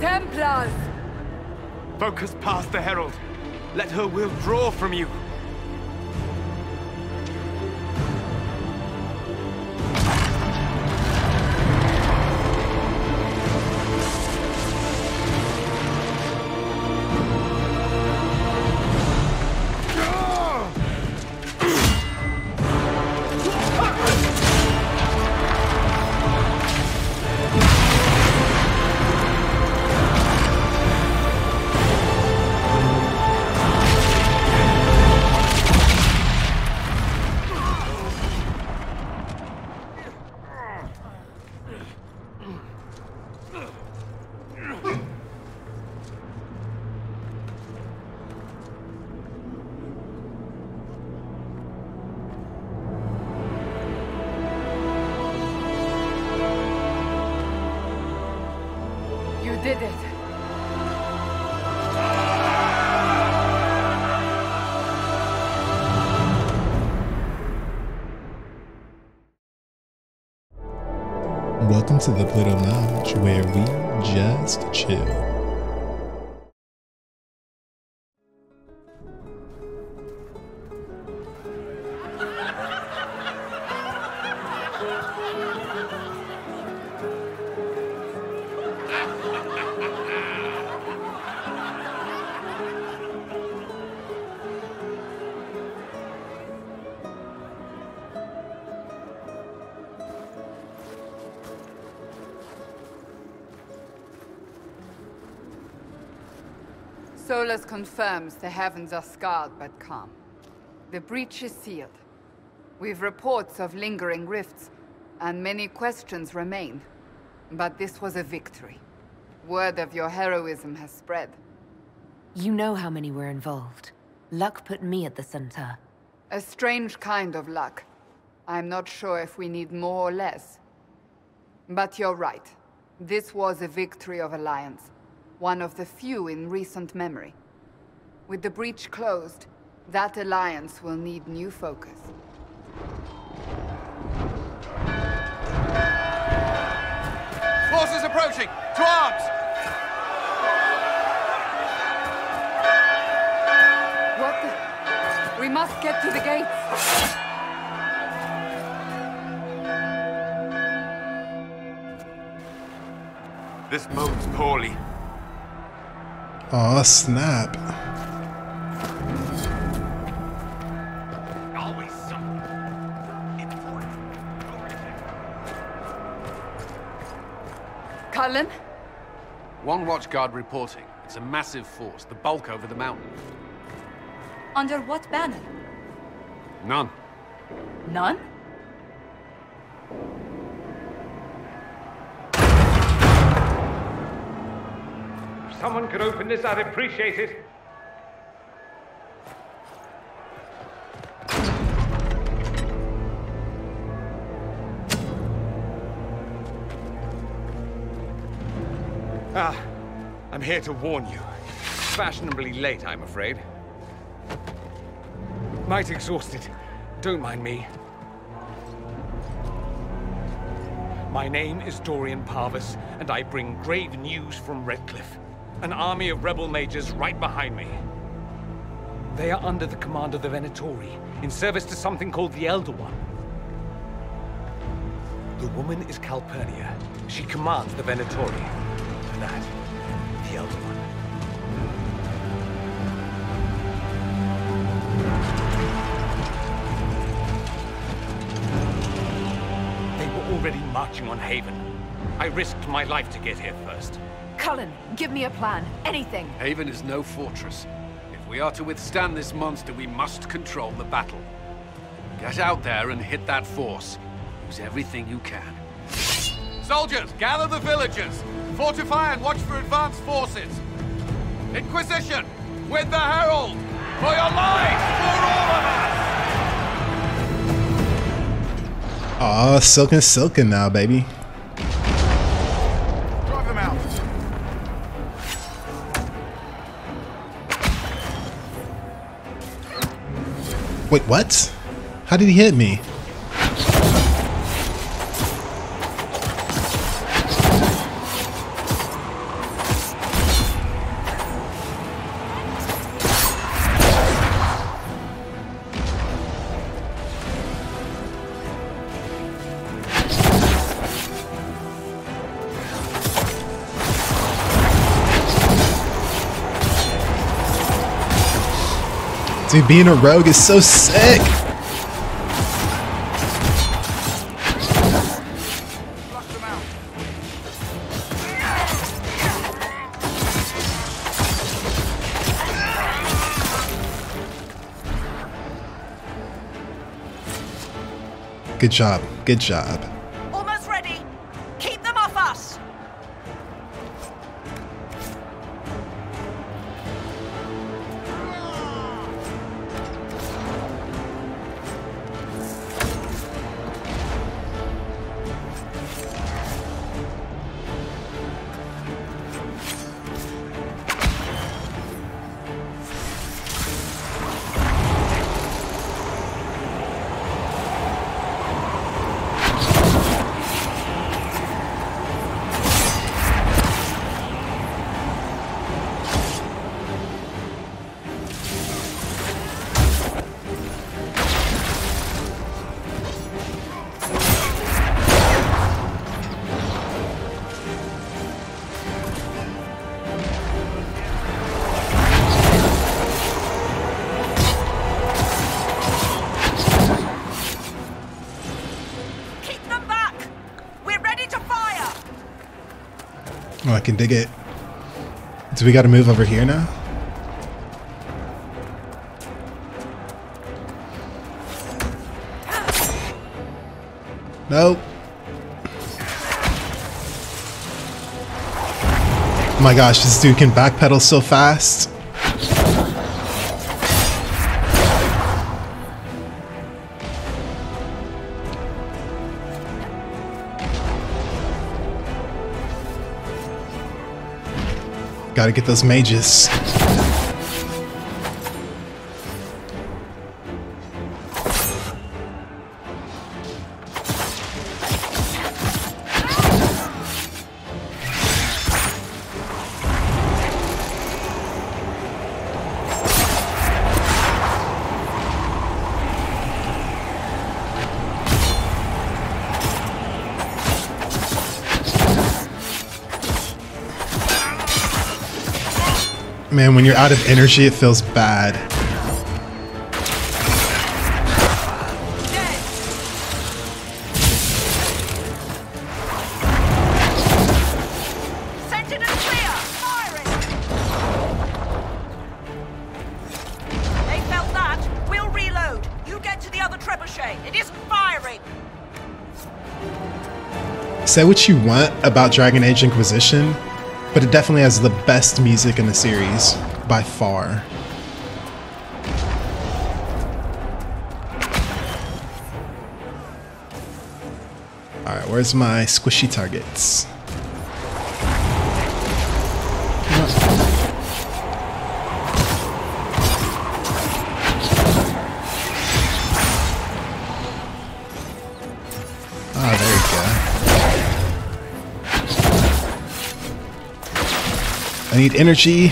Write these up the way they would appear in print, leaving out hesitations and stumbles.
Templars! Focus past the Herald. Let her will draw from you. You did it. Welcome to the Pluto Lounge, where we just chill. Solus confirms the heavens are scarred but calm. The breach is sealed. We've reports of lingering rifts, and many questions remain. But this was a victory. Word of your heroism has spread. You know how many were involved. Luck put me at the center. A strange kind of luck. I'm not sure if we need more or less. But you're right. This was a victory of Alliance. One of the few in recent memory. With the breach closed, that alliance will need new focus. Forces approaching! To arms! What the... We must get to the gates! This modes poorly. Aw, snap. Always some. Cullen? One watchguard reporting. It's a massive force, the bulk over the mountain. Under what banner? None. None? If someone could open this, I'd appreciate it. I'm here to warn you. Fashionably late, I'm afraid. Might exhausted. Don't mind me. My name is Dorian Parvis, and I bring grave news from Redcliffe. An army of rebel mages right behind me. They are under the command of the Venatori, in service to something called the Elder One. The woman is Calpurnia. She commands the Venatori. That, the Elder One. They were already marching on Haven. I risked my life to get here first. Cullen, give me a plan. Anything. Haven is no fortress. If we are to withstand this monster, we must control the battle. Get out there and hit that force. Use everything you can. Soldiers, gather the villagers! Fortify and watch for advanced forces! Inquisition! With the Herald! For your lives! For all of us! Aw, silkin' now, baby. Drive them out! Wait, what? How did he hit me? Dude, being a rogue is so sick. Good job. Good job. Almost ready. Keep them off us. Oh, I can dig it. Do we got to move over here now? Nope. Oh my gosh, this dude can backpedal so fast. Gotta get those mages. Man, when you're out of energy, it feels bad. Sentinel clear! Firing! They felt that. We'll reload. You get to the other trebuchet. It isn't firing. Say what you want about Dragon Age Inquisition, but it definitely has the best music in the series, by far. Alright, where's my squishy targets? Ah, there you go. I need energy.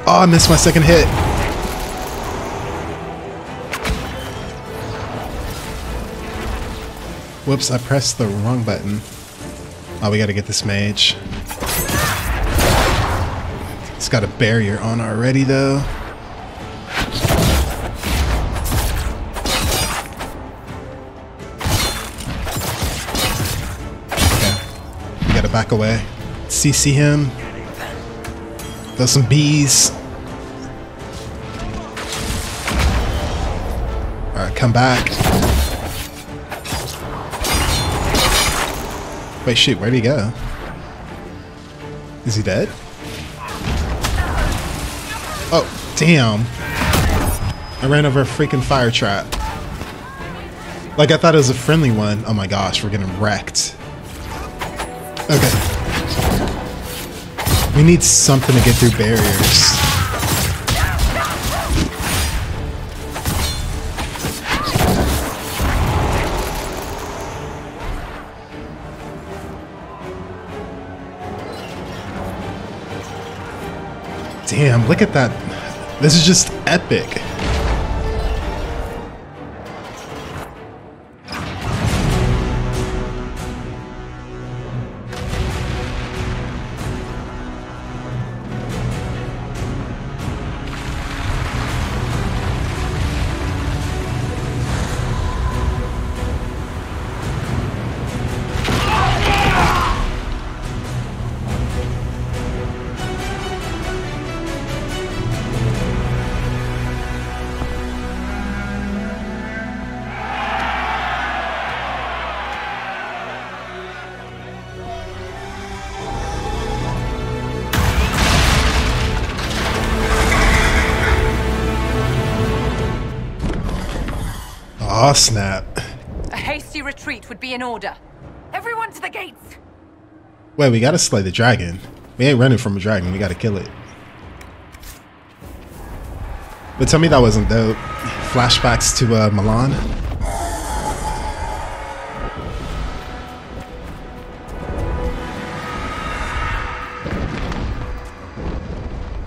Oh, I missed my second hit. Whoops, I pressed the wrong button. Oh, we gotta get this mage. It's got a barrier on already, though. Okay, we gotta back away. CC him. Throw some bees. Alright, come back. Wait, shoot, where'd he go? Is he dead? Oh, damn. I ran over a freaking fire trap. Like, I thought it was a friendly one. Oh my gosh, we're getting wrecked. Okay. We need something to get through barriers. Damn, look at that. This is just epic. Oh, snap. A hasty retreat would be in order. Everyone to the gates! Wait, we gotta slay the dragon. We ain't running from a dragon. We gotta kill it. But tell me that wasn't dope. Flashbacks to Milan.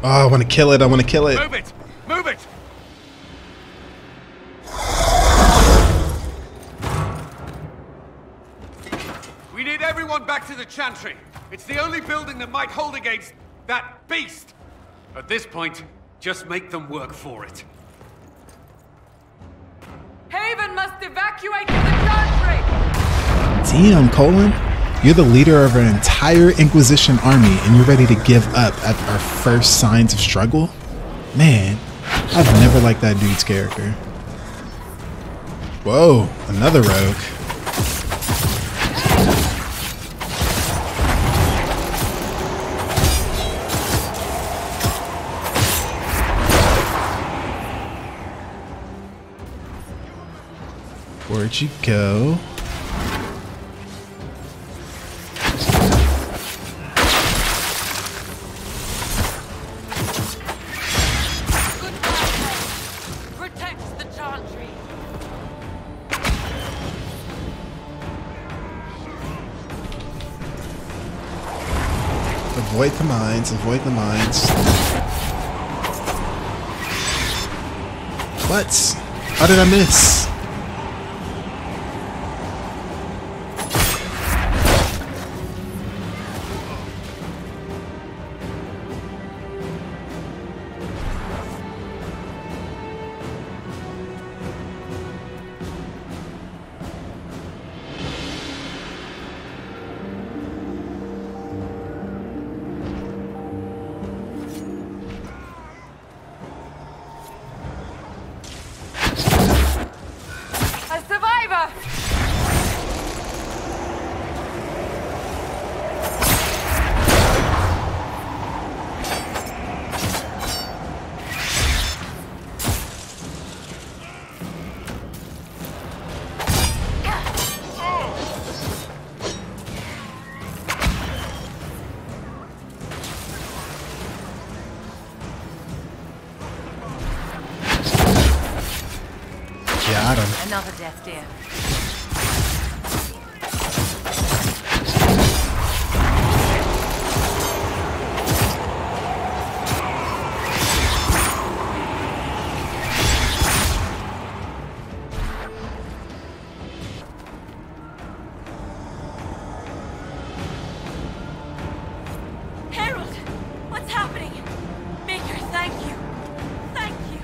Oh, I want to kill it. I want to kill it. Move it! Move it! We need everyone back to the Chantry. It's the only building that might hold against that beast. At this point, just make them work for it. Haven must evacuate to the Chantry! Damn, Colin. You're the leader of an entire Inquisition army and you're ready to give up at our first signs of struggle? Man, I've never liked that dude's character. Whoa, another rogue. Where'd you go? Avoid the mines, avoid the mines. What? How did I miss? Another death deer. Harold, what's happening? Maker, thank you. Thank you.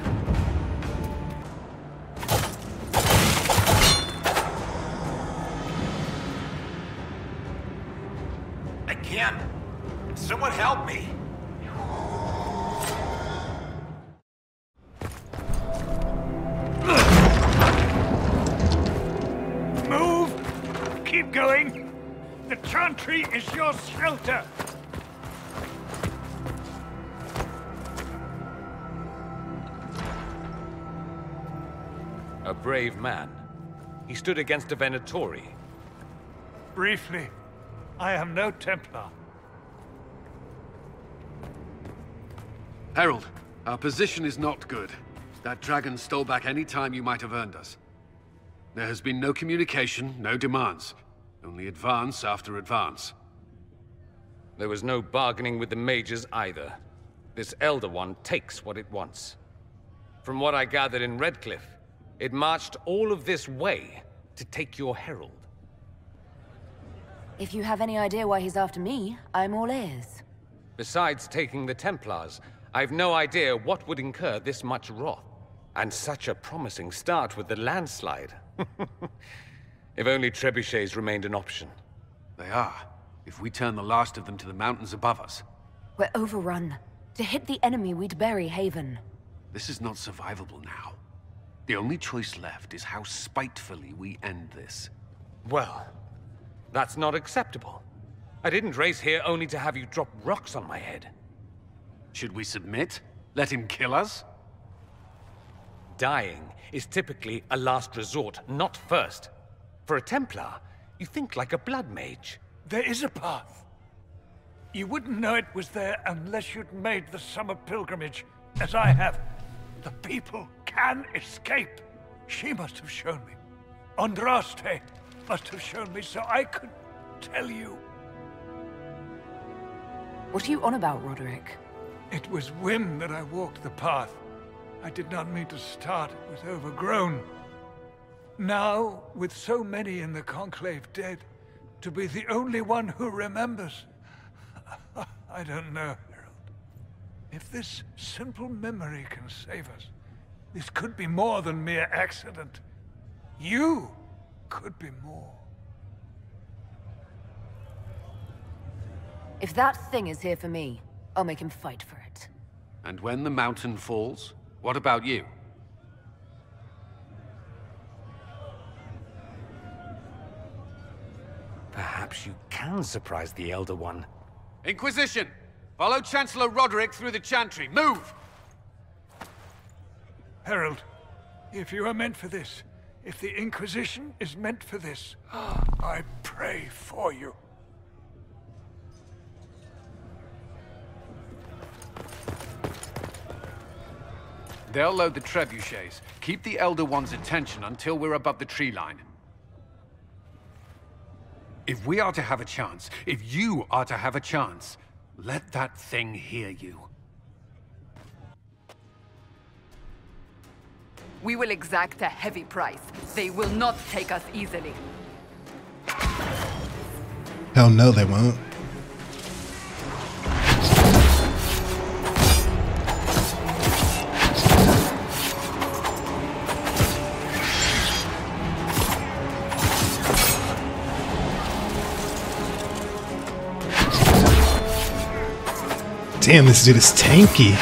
Someone help me! Move! Keep going! The Chantry is your shelter! A brave man. He stood against a Venatori. Briefly, I am no Templar. Herald, our position is not good. That dragon stole back any time you might have earned us. There has been no communication, no demands. Only advance after advance. There was no bargaining with the mages either. This Elder One takes what it wants. From what I gathered in Redcliffe, it marched all of this way to take your herald. If you have any idea why he's after me, I'm all ears. Besides taking the Templars, I've no idea what would incur this much wrath. And such a promising start with the landslide. If only trebuchets remained an option. They are, if we turn the last of them to the mountains above us. We're overrun. To hit the enemy, we'd bury Haven. This is not survivable now. The only choice left is how spitefully we end this. Well, that's not acceptable. I didn't race here only to have you drop rocks on my head. Should we submit? Let him kill us? Dying is typically a last resort, not first. For a Templar, you think like a blood mage. There is a path. You wouldn't know it was there unless you'd made the summer pilgrimage, as I have. The people can escape. She must have shown me. Andraste must have shown me so I could tell you. What are you on about, Roderick? It was whim that I walked the path. I did not mean to start. It was overgrown. Now, with so many in the Conclave dead, to be the only one who remembers... I don't know, Harold. If this simple memory can save us, this could be more than mere accident. You could be more. If that thing is here for me, I'll make him fight for it. And when the mountain falls, what about you? Perhaps you can surprise the Elder One. Inquisition! Follow Chancellor Roderick through the Chantry. Move! Harold, if you are meant for this, if the Inquisition is meant for this, I pray for you. They'll load the trebuchets. Keep the Elder One's attention until we're above the tree line. If we are to have a chance, if you are to have a chance, let that thing hear you. We will exact a heavy price. They will not take us easily. Hell no, they won't. Damn, this dude is tanky.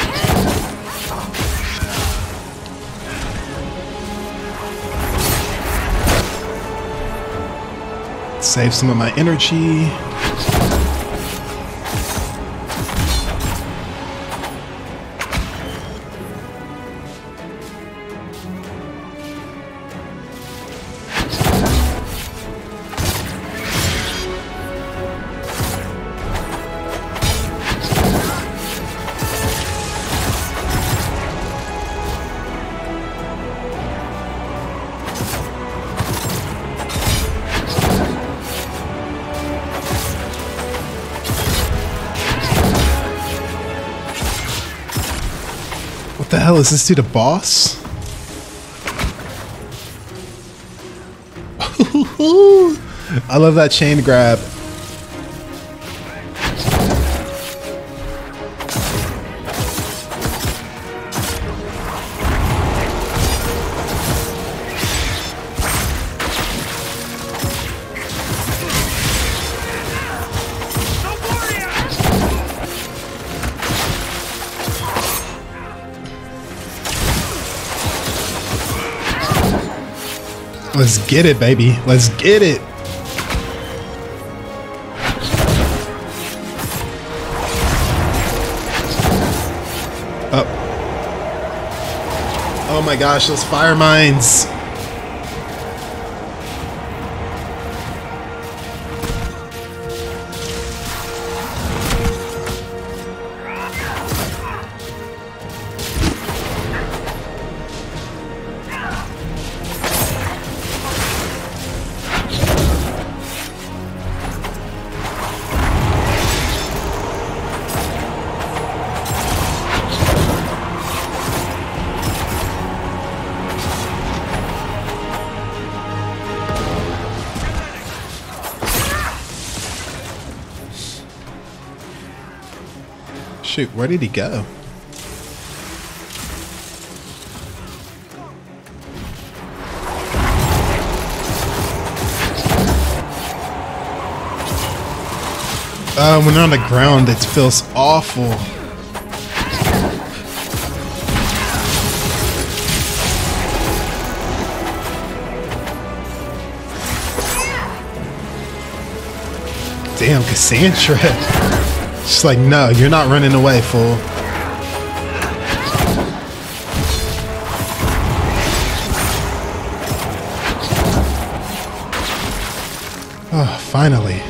Save some of my energy. What the hell is this dude, a boss? I love that chain grab. Let's get it, baby. Let's get it. Oh. Oh my gosh, those fire mines. Shoot, where did he go? When on the ground, it feels awful. Damn, Cassandra. She's like, no, you're not running away, fool. Oh, finally.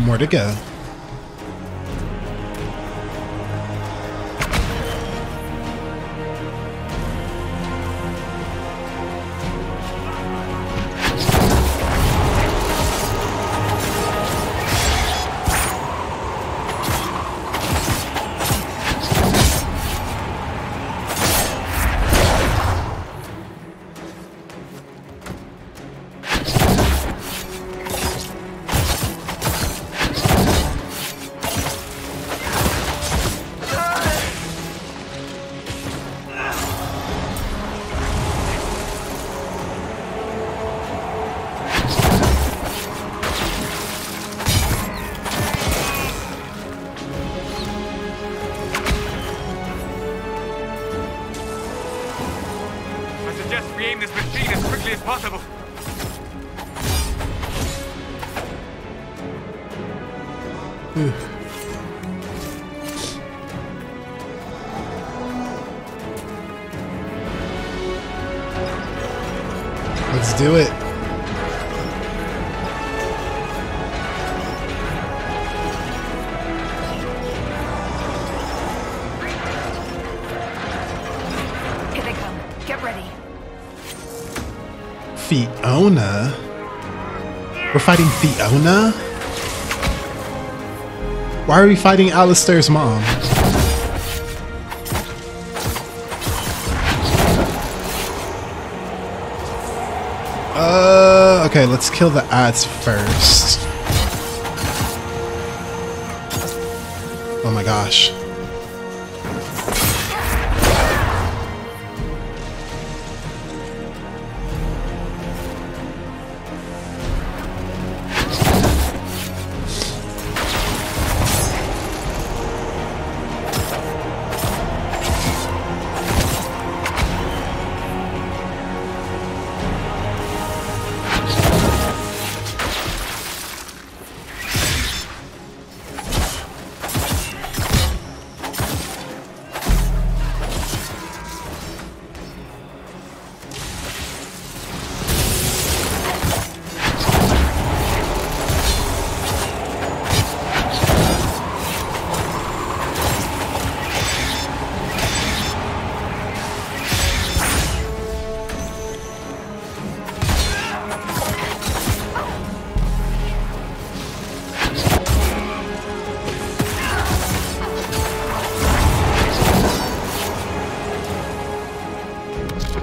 More to go. We aim this machine as quickly as possible. Let's do it. Here they come. Get ready. Fiona? We're fighting Fiona? Why are we fighting Alistair's mom? Okay, let's kill the ads first. Oh my gosh.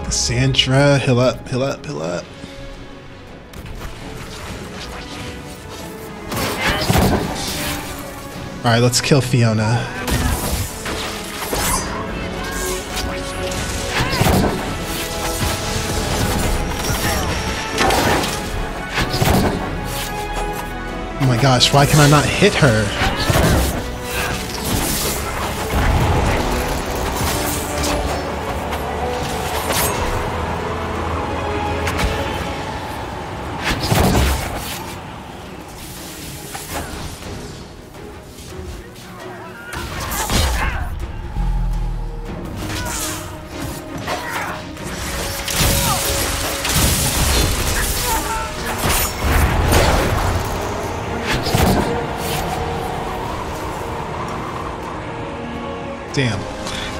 Sandra, heal up, heal up, heal up. Alright, let's kill Fiona. Oh my gosh, why can I not hit her? Damn.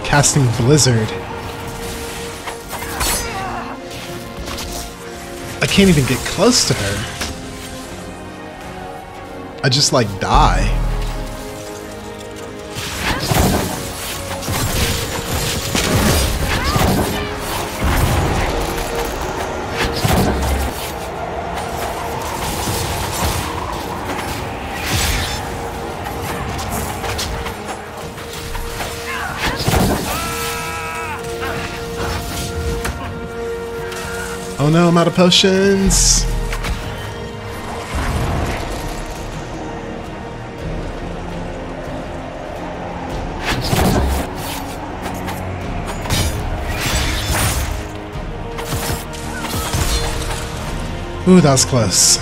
Casting Blizzard. I can't even get close to her. I just like die. Oh no, I'm out of potions. Ooh, that was close.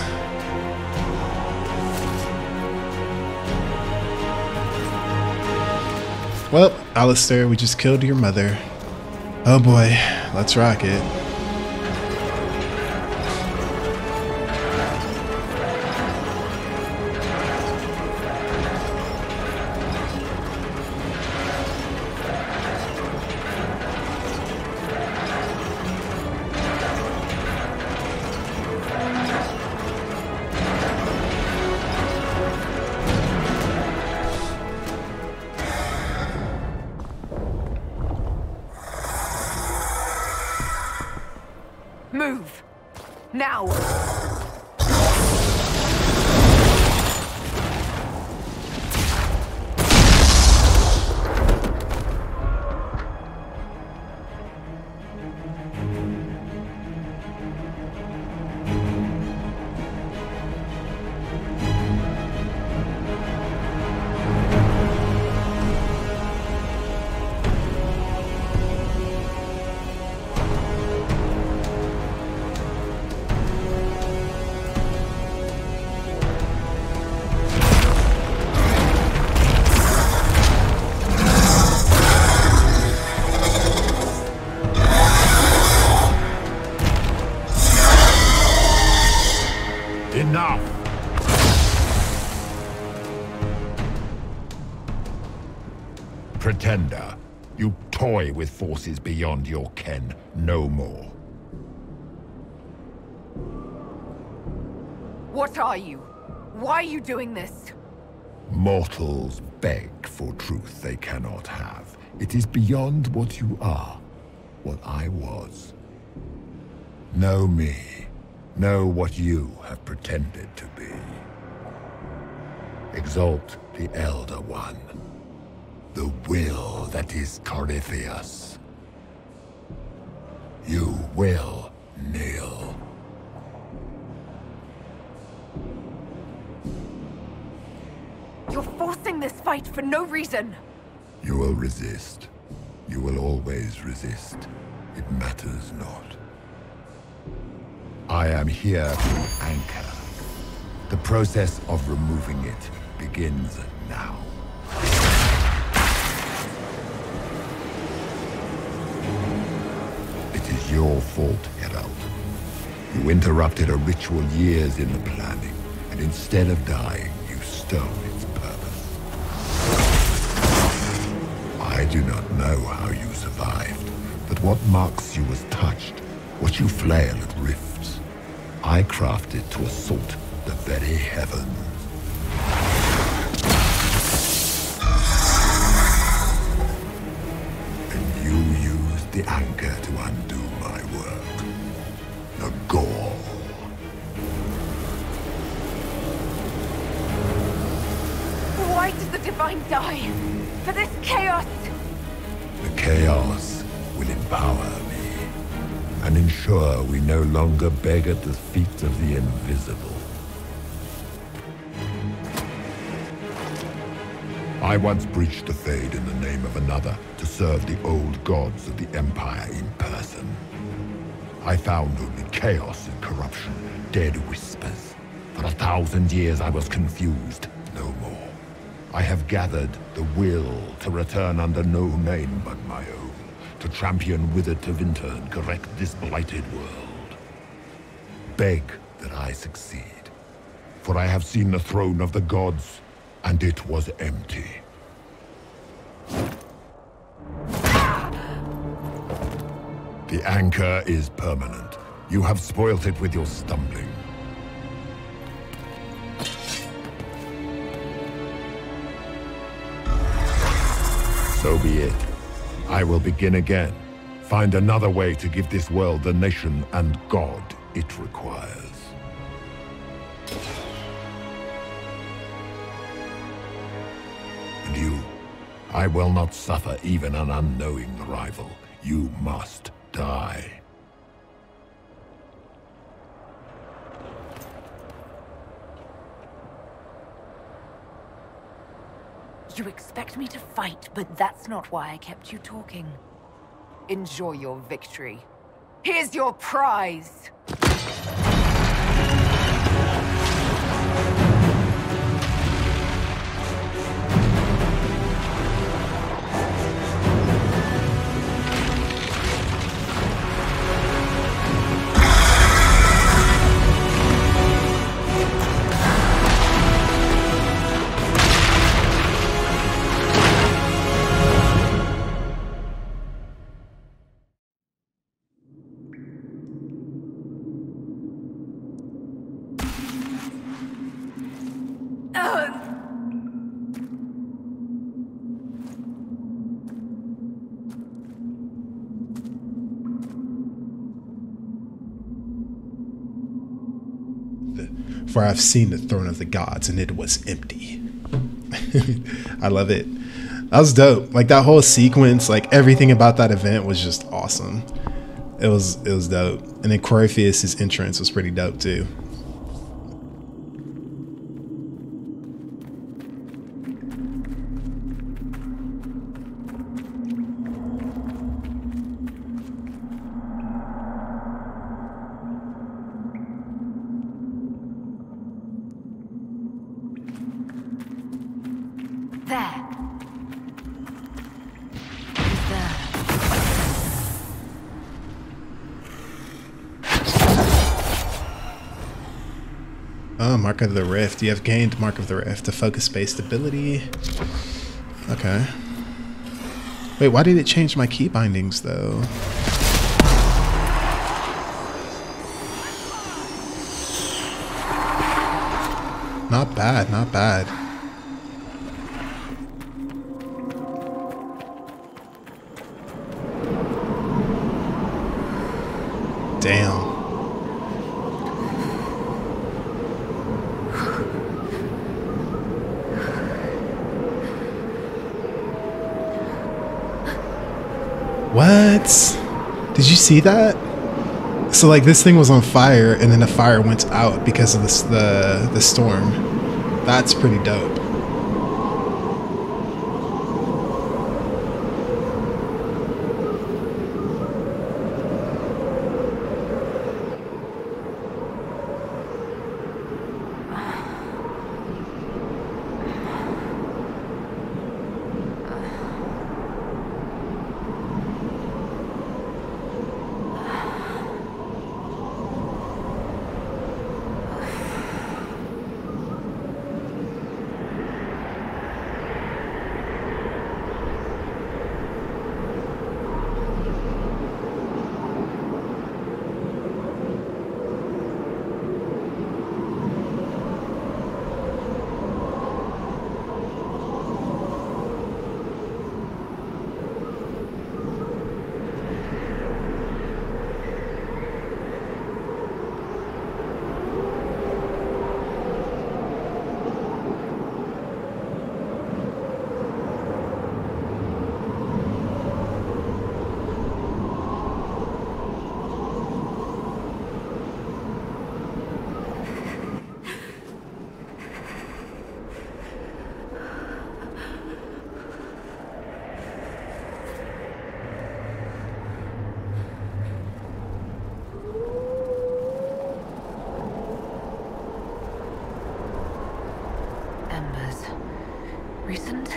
Well, Alistair, we just killed your mother. Oh boy, let's rock it. Move! Now! Enough! Pretender, you toy with forces beyond your ken no more. What are you? Why are you doing this? Mortals beg for truth they cannot have. It is beyond what you are, what I was. Know me. Know what you have pretended to be. Exalt the Elder One. The will that is Corypheus. You will kneel. You're forcing this fight for no reason. You will resist. You will always resist. It matters not. I am here to anchor. The process of removing it begins now. It is your fault, Herald. You interrupted a ritual years in the planning, and instead of dying, you stole its purpose. I do not know how you survived, but what marks you as touched, what you flail at rifts, I crafted to assault the very heavens. And you used the anchor to undo my work. The gall. Why did the Divine die? For this chaos? The chaos will empower me and ensure we no longer beg at the feet of the invisible. I once breached the Fade in the name of another to serve the old gods of the Empire in person. I found only chaos and corruption, dead whispers. For 1,000 years I was confused, no more. I have gathered the will to return under no name but my own. To champion Wither to Winter and correct this blighted world. Beg that I succeed, for I have seen the throne of the gods, and it was empty. The anchor is permanent. You have spoilt it with your stumbling. So be it. I will begin again. Find another way to give this world the nation and God it requires. And you, I will not suffer even an unknowing rival. You must die. You expect me to fight, but that's not why I kept you talking. Enjoy your victory. Here's your prize! For I've seen the throne of the gods, and it was empty. I love it. That was dope. Like, that whole sequence, like, everything about that event was just awesome. It was dope. And then Corypheus' entrance was pretty dope, too. Oh, Mark of the Rift. You have gained Mark of the Rift. To focus space stability. Okay. Wait, why did it change my key bindings, though? Not bad, not bad. Damn. What? Did you see that? So like this thing was on fire and then the fire went out because of the storm. That's pretty dope. Recent?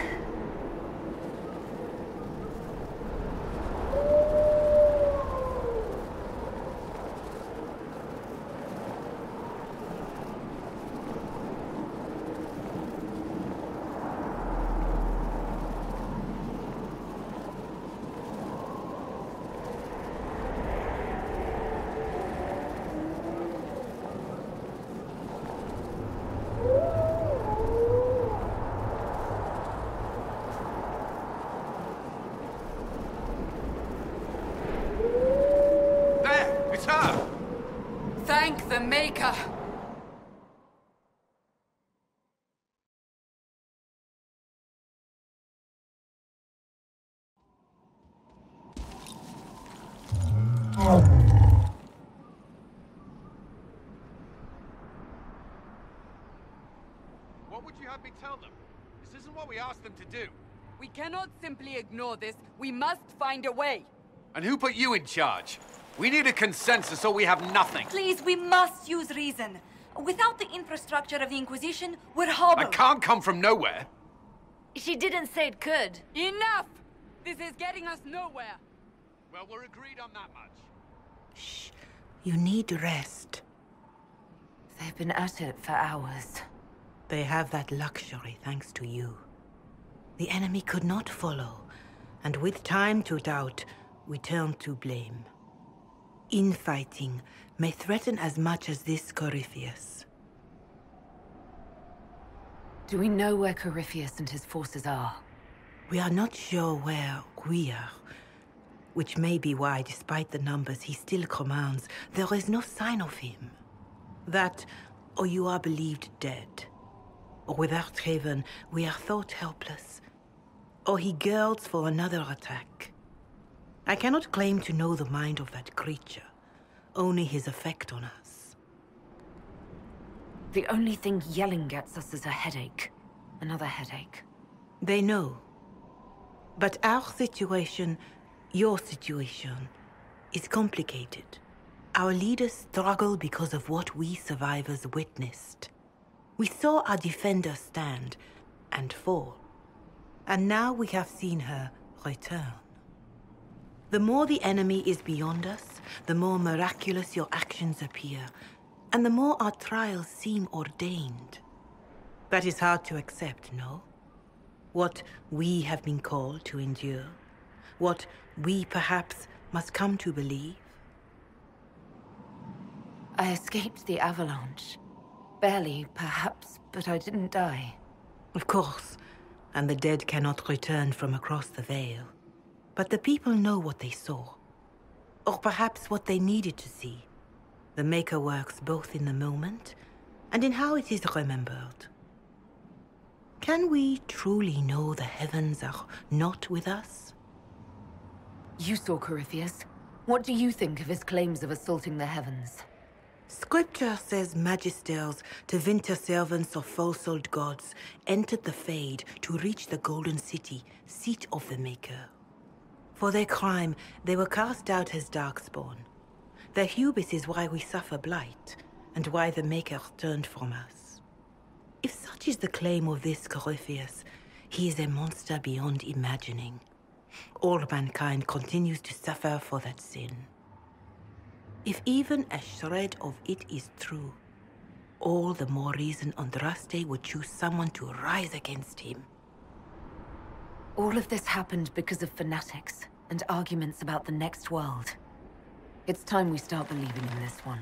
Thank the Maker! What would you have me tell them? This isn't what we asked them to do. We cannot simply ignore this. We must find a way. And who put you in charge? We need a consensus or we have nothing. Please, we must use reason. Without the infrastructure of the Inquisition, we're hobbled. That can't come from nowhere. She didn't say it could. Enough! This is getting us nowhere. Well, we're agreed on that much. Shh. You need rest. They've been at it for hours. They have that luxury thanks to you. The enemy could not follow, and with time to doubt, we turn to blame. Infighting may threaten as much as this Corypheus. Do we know where Corypheus and his forces are? We are not sure where we are, which may be why, despite the numbers he still commands, there is no sign of him. That or you are believed dead. Or without Haven, we are thought helpless. Or he girds for another attack. I cannot claim to know the mind of that creature, only his effect on us. The only thing yelling gets us is a headache. Another headache. They know. But our situation, your situation, is complicated. Our leaders struggle because of what we survivors witnessed. We saw our defender stand and fall. And now we have seen her return. The more the enemy is beyond us, the more miraculous your actions appear, and the more our trials seem ordained. That is hard to accept, no? What we have been called to endure, what we perhaps must come to believe. I escaped the avalanche. Barely, perhaps, but I didn't die. Of course, and the dead cannot return from across the veil. But the people know what they saw. Or perhaps what they needed to see. The Maker works both in the moment and in how it is remembered. Can we truly know the heavens are not with us? You saw Corypheus. What do you think of his claims of assaulting the heavens? Scripture says magisters, to winter servants of false-old gods, entered the Fade to reach the Golden City, seat of the Maker. For their crime, they were cast out as darkspawn. Their hubris is why we suffer blight, and why the Maker turned from us. If such is the claim of this Corypheus, he is a monster beyond imagining. All mankind continues to suffer for that sin. If even a shred of it is true, all the more reason Andraste would choose someone to rise against him. All of this happened because of fanatics and arguments about the next world. It's time we start believing in this one.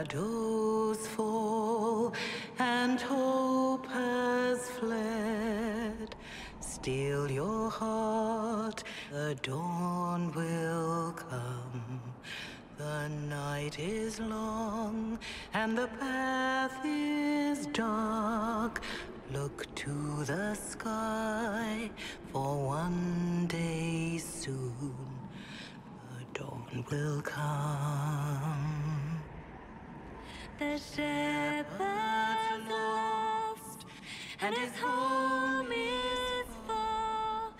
Shadows fall and hope has fled. Still your heart, the dawn will come. The night is long and the path is dark. Look to the sky, for one day soon the dawn will come. The shepherd's lost, and his home is far.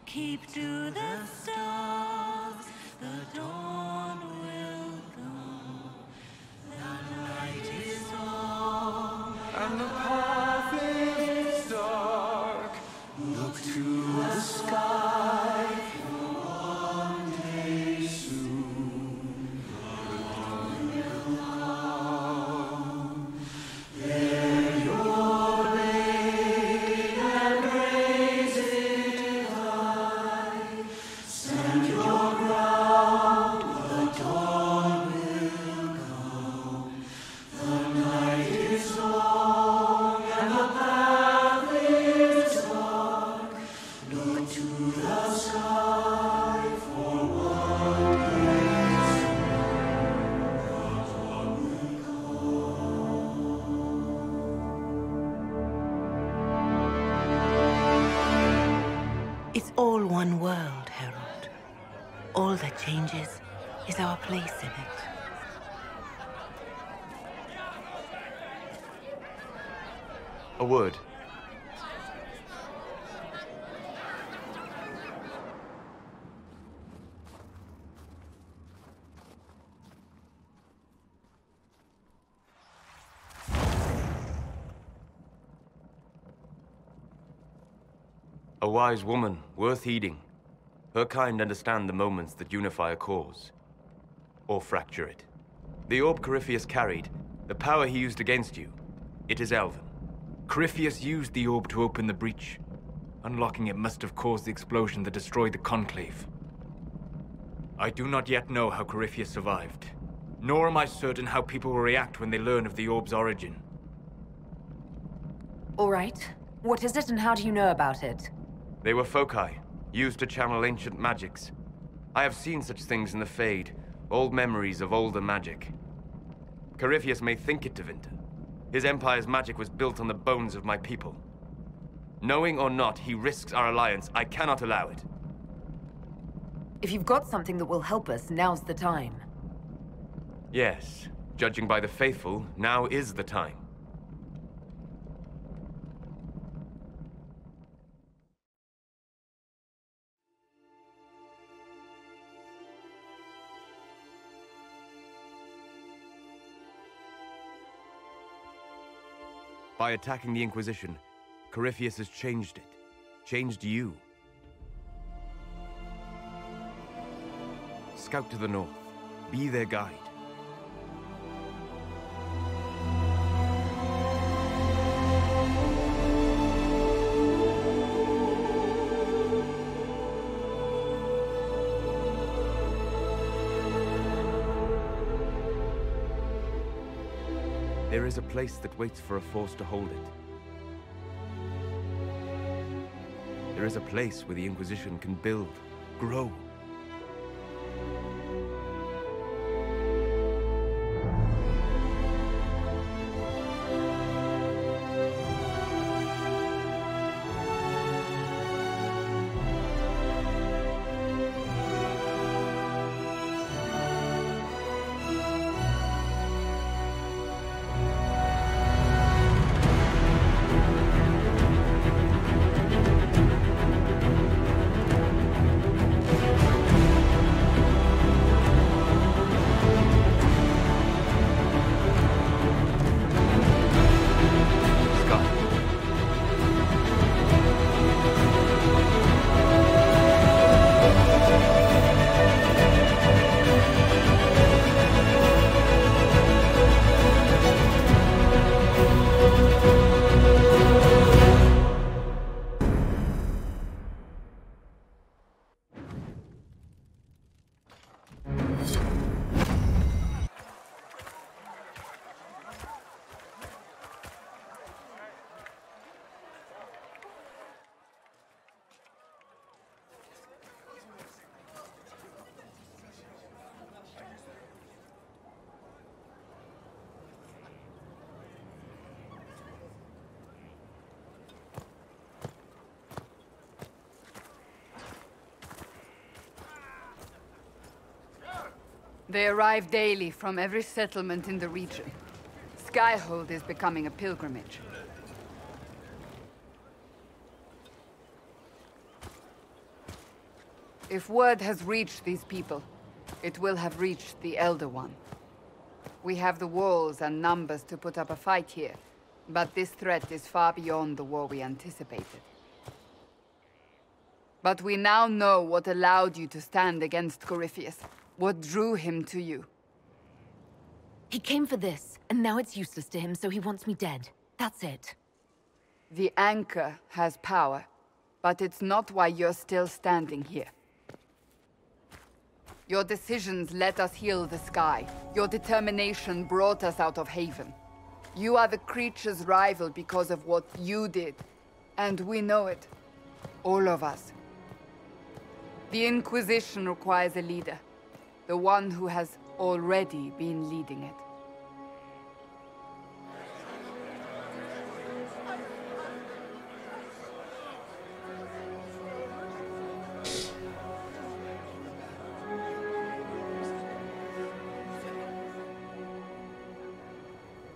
Keep to the stars, the dawn will come. The night is long, And the path is dark. Look to the sky. One day soon, the dawn will come. Bear your blade and raise it high. Stand your ground. The dawn will come. The night is long and the path is dark. Look to the sky for one day soon the dawn will come. It's all one world, Herald. All that changes is our place in it. A word. A wise woman, worth heeding. Her kind understand the moments that unify a cause. Or fracture it. The orb Corypheus carried, the power he used against you, it is elven. Corypheus used the orb to open the breach. Unlocking it must have caused the explosion that destroyed the Conclave. I do not yet know how Corypheus survived, nor am I certain how people will react when they learn of the orb's origin. All right. What is it and how do you know about it? They were foci, used to channel ancient magics. I have seen such things in the Fade, old memories of older magic. Corypheus may think it Tevinter. His empire's magic was built on the bones of my people. Knowing or not, he risks our alliance. I cannot allow it. If you've got something that will help us, now's the time. Yes. Judging by the faithful, now is the time. By attacking the Inquisition, Corypheus has changed it. Changed you. Scout to the north. Be their guide. There is a place that waits for a force to hold it. There is a place where the Inquisition can build, grow. They arrive daily from every settlement in the region. Skyhold is becoming a pilgrimage. If word has reached these people, it will have reached the Elder One. We have the walls and numbers to put up a fight here, but this threat is far beyond the war we anticipated. But we now know what allowed you to stand against Corypheus. What drew him to you? He came for this, and now it's useless to him, so he wants me dead. That's it. The Anchor has power, but it's not why you're still standing here. Your decisions let us heal the sky. Your determination brought us out of Haven. You are the creature's rival because of what you did, and we know it. All of us. The Inquisition requires a leader. The one who has already been leading it.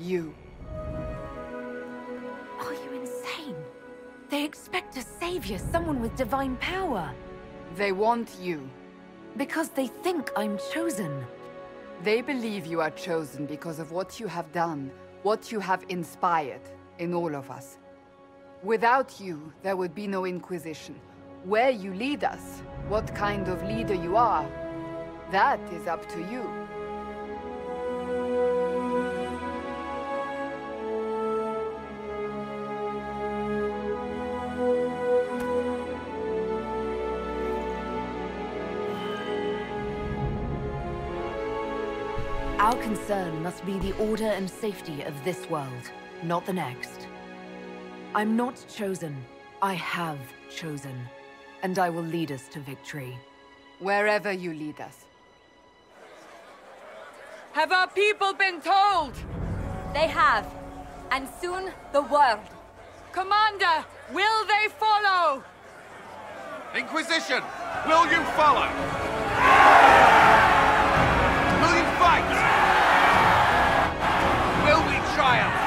You. Are you insane? They expect a savior, someone with divine power. They want you. Because they think I'm chosen. They believe you are chosen because of what you have done, what you have inspired in all of us. Without you, there would be no Inquisition. Where you lead us, what kind of leader you are, that is up to you. Our concern must be the order and safety of this world, not the next. I'm not chosen. I have chosen. And I will lead us to victory. Wherever you lead us. Have our people been told? They have. And soon, the world. Commander, will they follow? Inquisition, will you follow? Will you fight? Will we triumph?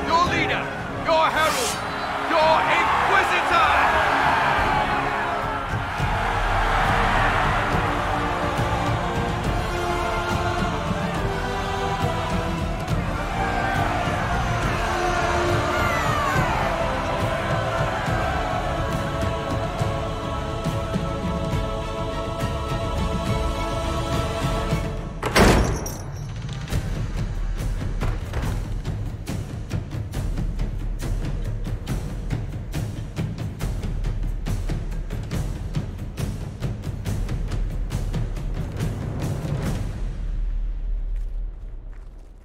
Your leader, your herald, your Inquisitor!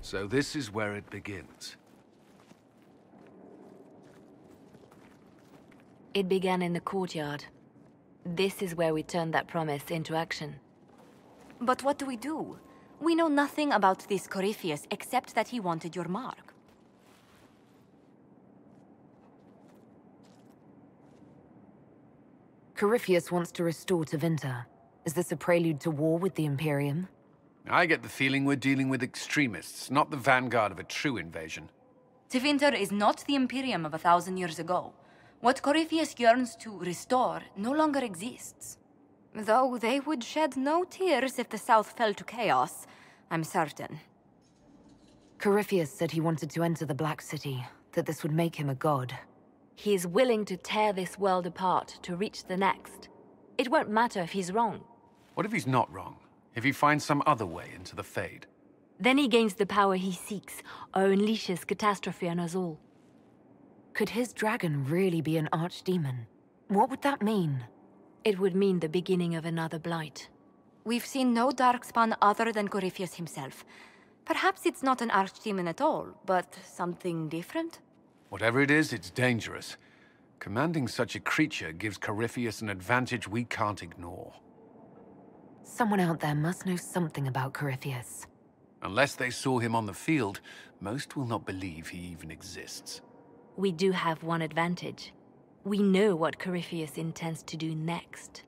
So this is where it begins. It began in the courtyard. This is where we turned that promise into action. But what do we do? We know nothing about this Corypheus except that he wanted your mark. Corypheus wants to restore Tevinter. Is this a prelude to war with the Imperium? I get the feeling we're dealing with extremists, not the vanguard of a true invasion. Tevinter is not the Imperium of 1,000 years ago. What Corypheus yearns to restore no longer exists. Though they would shed no tears if the South fell to chaos, I'm certain. Corypheus said he wanted to enter the Black City, that this would make him a god. He is willing to tear this world apart to reach the next. It won't matter if he's wrong. What if he's not wrong? If he finds some other way into the Fade? Then he gains the power he seeks, or unleashes catastrophe on us all. Could his dragon really be an archdemon? What would that mean? It would mean the beginning of another blight. We've seen no darkspawn other than Corypheus himself. Perhaps it's not an archdemon at all, but something different? Whatever it is, it's dangerous. Commanding such a creature gives Corypheus an advantage we can't ignore. Someone out there must know something about Corypheus. Unless they saw him on the field, most will not believe he even exists. We do have one advantage. We know what Corypheus intends to do next.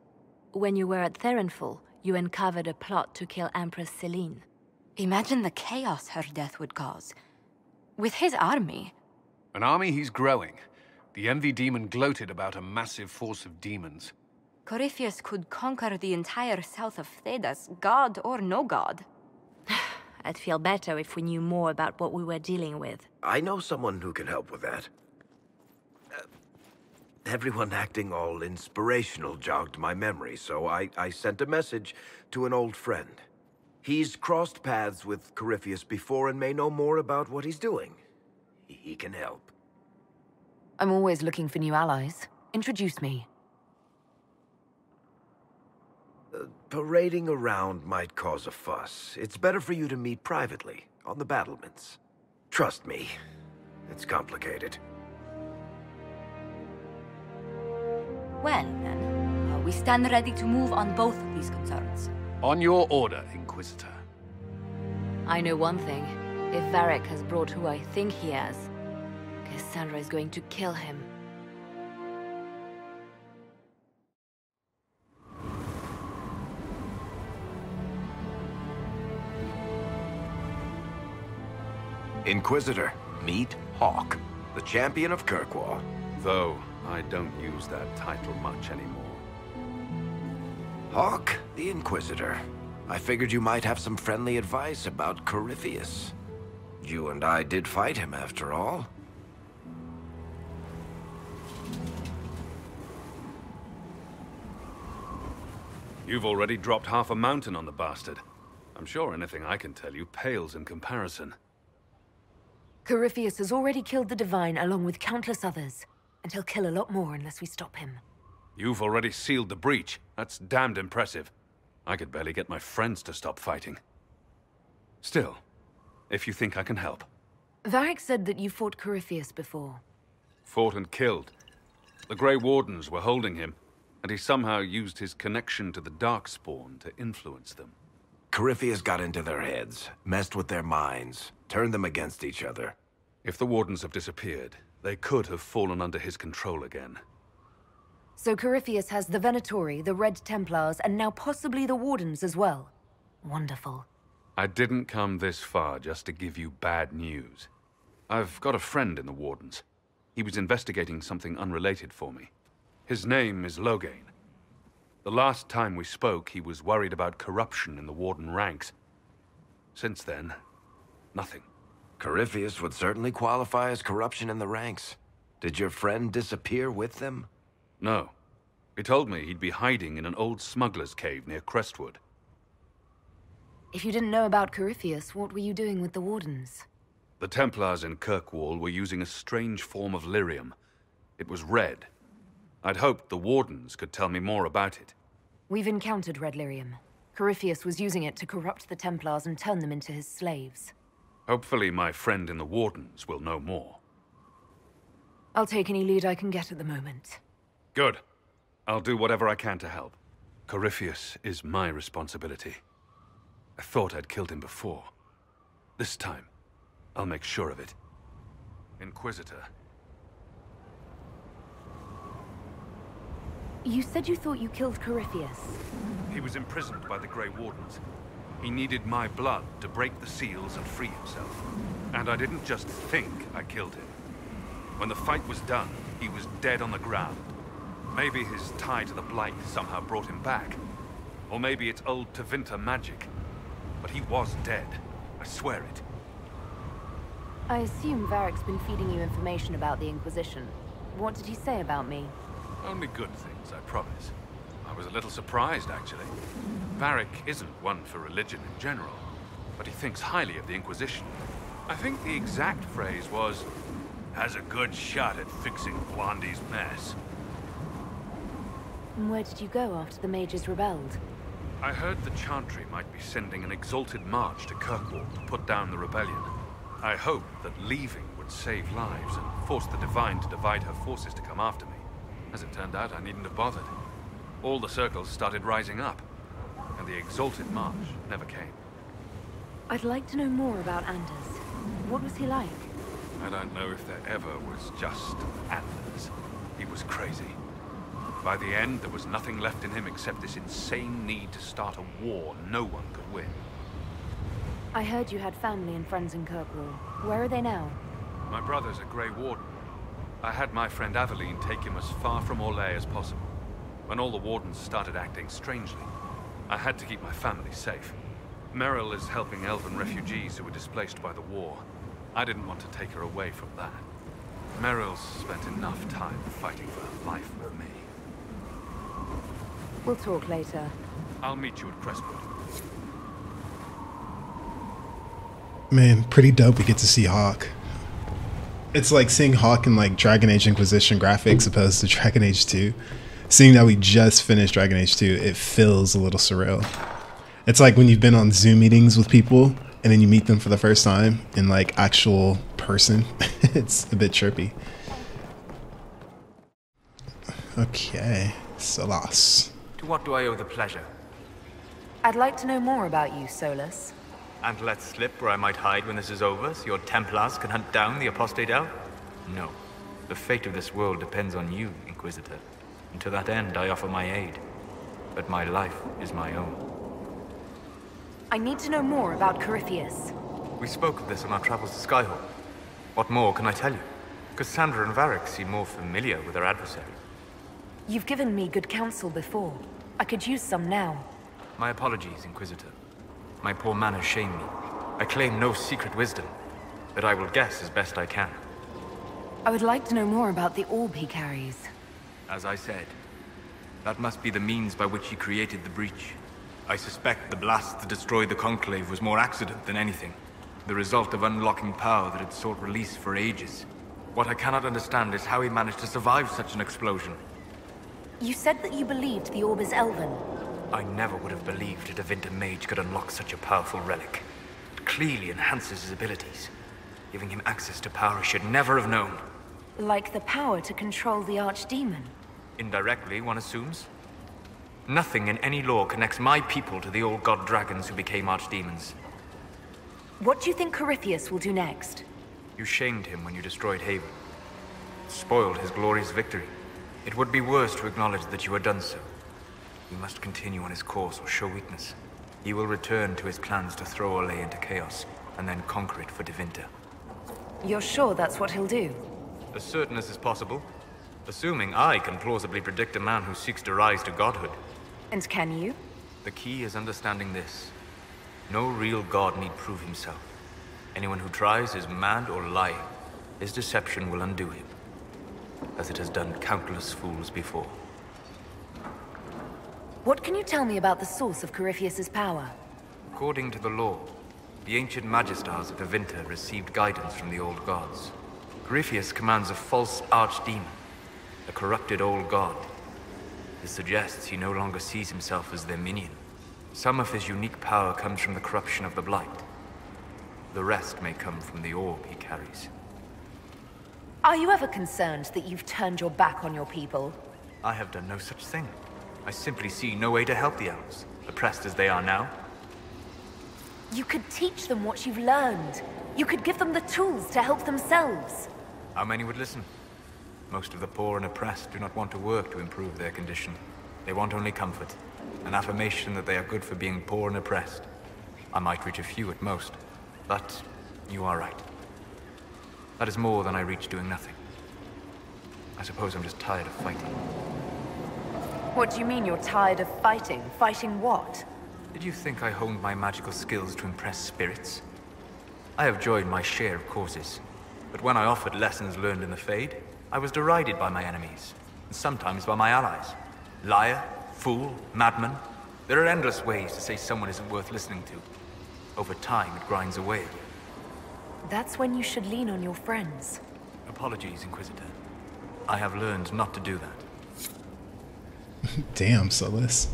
When you were at Therenfall, you uncovered a plot to kill Empress Selene. Imagine the chaos her death would cause. With his army. An army he's growing. The Envy Demon gloated about a massive force of demons. Corypheus could conquer the entire south of Thedas, god or no god. I'd feel better if we knew more about what we were dealing with. I know someone who can help with that. Everyone acting all inspirational jogged my memory, so I sent a message to an old friend. He's crossed paths with Corypheus before and may know more about what he's doing. He can help. I'm always looking for new allies. Introduce me. Parading around might cause a fuss. It's better for you to meet privately, on the battlements. Trust me, it's complicated. Well, then, we stand ready to move on both of these concerns. On your order, Inquisitor. I know one thing. If Varric has brought who I think he has, Cassandra is going to kill him. Inquisitor, meet Hawk, the champion of Kirkwall. Though, I don't use that title much anymore. Hawk, the Inquisitor. I figured you might have some friendly advice about Corypheus. You and I did fight him, after all. You've already dropped half a mountain on the bastard. I'm sure anything I can tell you pales in comparison. Corypheus has already killed the Divine along with countless others. And he'll kill a lot more unless we stop him. You've already sealed the breach. That's damned impressive. I could barely get my friends to stop fighting. Still, if you think I can help. Varric said that you fought Corypheus before. Fought and killed. The Grey Wardens were holding him, and he somehow used his connection to the Darkspawn to influence them. Corypheus got into their heads, messed with their minds, turned them against each other. If the Wardens have disappeared, they could have fallen under his control again. So Corypheus has the Venatori, the Red Templars, and now possibly the Wardens as well. Wonderful. I didn't come this far just to give you bad news. I've got a friend in the Wardens. He was investigating something unrelated for me. His name is Loghain. The last time we spoke, he was worried about corruption in the Warden ranks. Since then, nothing. Corypheus would certainly qualify as corruption in the ranks. Did your friend disappear with them? No. He told me he'd be hiding in an old smuggler's cave near Crestwood. If you didn't know about Corypheus, what were you doing with the Wardens? The Templars in Kirkwall were using a strange form of lyrium. It was red. I'd hoped the Wardens could tell me more about it. We've encountered red lyrium. Corypheus was using it to corrupt the Templars and turn them into his slaves. Hopefully my friend in the Wardens will know more. I'll take any lead I can get at the moment. Good. I'll do whatever I can to help. Corypheus is my responsibility. I thought I'd killed him before. This time, I'll make sure of it. Inquisitor. You said you thought you killed Corypheus. He was imprisoned by the Grey Wardens. He needed my blood to break the seals and free himself. And I didn't just think I killed him. When the fight was done, he was dead on the ground. Maybe his tie to the Blight somehow brought him back. Or maybe it's old Tevinter magic. But he was dead. I swear it. I assume Varric's been feeding you information about the Inquisition. What did he say about me? Only good things, I promise. I was a little surprised, actually. Varric isn't one for religion in general, but he thinks highly of the Inquisition. I think the exact phrase was, has a good shot at fixing Blondie's mess. And where did you go after the mages rebelled? I heard the Chantry might be sending an exalted march to Kirkwall to put down the rebellion. I hoped that leaving would save lives and force the Divine to divide her forces to come after me. As it turned out, I needn't have bothered. All the circles started rising up, and the exalted march never came. I'd like to know more about Anders. What was he like? I don't know if there ever was just Anders. He was crazy. By the end, there was nothing left in him except this insane need to start a war no one could win. I heard you had family and friends in Kirkwall. Where are they now? My brother's a Grey Warden. I had my friend Aveline take him as far from Orlais as possible. When all the Wardens started acting strangely, I had to keep my family safe. Meryl is helping elven refugees who were displaced by the war. I didn't want to take her away from that. Meryl's spent enough time fighting for her life with me. We'll talk later. I'll meet you at Crestwood. Man, pretty dope we get to see Hawk. It's like seeing Hawk in like Dragon Age Inquisition graphics opposed to Dragon Age 2. Seeing that we just finished Dragon Age 2, it feels a little surreal. It's like when you've been on Zoom meetings with people and then you meet them for the first time in like actual person. It's a bit trippy. Okay, Solas. To what do I owe the pleasure? I'd like to know more about you, Solus. And let slip where I might hide when this is over, so your Templars can hunt down the apostate elf? No. The fate of this world depends on you, Inquisitor. And to that end, I offer my aid. But my life is my own. I need to know more about Corypheus. We spoke of this on our travels to Skyhawk. What more can I tell you? Cassandra and Varric seem more familiar with their adversary. You've given me good counsel before. I could use some now. My apologies, Inquisitor. My poor manners shame me. I claim no secret wisdom, but I will guess as best I can. I would like to know more about the orb he carries. As I said, that must be the means by which he created the breach. I suspect the blast that destroyed the Conclave was more accident than anything. The result of unlocking power that had sought release for ages. What I cannot understand is how he managed to survive such an explosion. You said that you believed the orb is elven. I never would have believed a Devinter mage could unlock such a powerful relic. It clearly enhances his abilities, giving him access to power he should never have known. Like the power to control the Archdemon. Indirectly, one assumes. Nothing in any lore connects my people to the old god dragons who became archdemons. What do you think Corypheus will do next? You shamed him when you destroyed Haven. Spoiled his glorious victory. It would be worse to acknowledge that you had done so. He must continue on his course or show weakness. He will return to his plans to throw Olay into chaos, and then conquer it for Devinter. You're sure that's what he'll do? As certain as is possible. Assuming I can plausibly predict a man who seeks to rise to godhood. And can you? The key is understanding this. No real god need prove himself. Anyone who tries is mad or lying. His deception will undo him, as it has done countless fools before. What can you tell me about the source of Corypheus's power? According to the law, the ancient Magistars of Devinter received guidance from the old gods. Corypheus commands a false archdemon, a corrupted old god. This suggests he no longer sees himself as their minion. Some of his unique power comes from the corruption of the Blight. The rest may come from the orb he carries. Are you ever concerned that you've turned your back on your people? I have done no such thing. I simply see no way to help the elves, oppressed as they are now. You could teach them what you've learned. You could give them the tools to help themselves. How many would listen? Most of the poor and oppressed do not want to work to improve their condition. They want only comfort, an affirmation that they are good for being poor and oppressed. I might reach a few at most, but you are right. That is more than I reach doing nothing. I suppose I'm just tired of fighting. What do you mean you're tired of fighting? Fighting what? Did you think I honed my magical skills to impress spirits? I have joined my share of causes, but when I offered lessons learned in the Fade, I was derided by my enemies, and sometimes by my allies. Liar, fool, madman. There are endless ways to say someone isn't worth listening to. Over time, it grinds away. That's when you should lean on your friends. Apologies, Inquisitor. I have learned not to do that. Damn, Solus.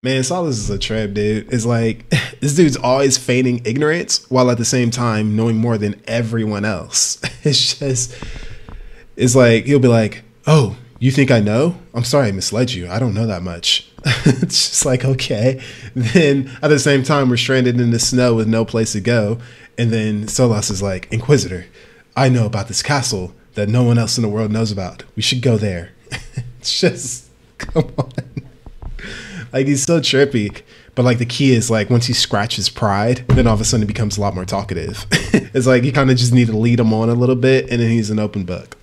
Man, Solus is a trap, dude. It's like, this dude's always feigning ignorance while at the same time knowing more than everyone else. It's like, he'll be like, oh, you think I know? I'm sorry I misled you. I don't know that much. It's just like, okay. Then at the same time, we're stranded in the snow with no place to go. And then Solus is like, Inquisitor, I know about this castle that no one else in the world knows about. We should go there. It's just, come on. Like, he's so trippy. But like, the key is like, once he scratches pride, then all of a sudden he becomes a lot more talkative. It's like, you kind of just need to lead him on a little bit, and then he's an open book.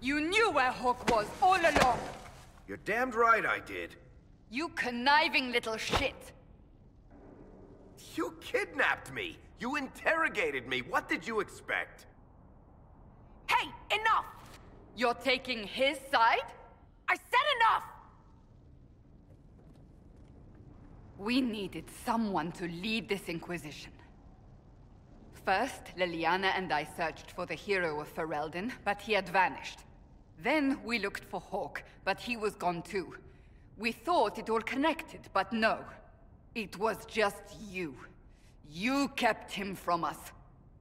You knew where Hawk was all along. You're damned right I did. You conniving little shit. You kidnapped me. You interrogated me. What did you expect? Hey, enough! You're taking his side? I said enough! We needed someone to lead this Inquisition. First, Liliana and I searched for the hero of Ferelden, but he had vanished. Then we looked for Hawk, but he was gone too. We thought it all connected, but no. It was just you. You kept him from us.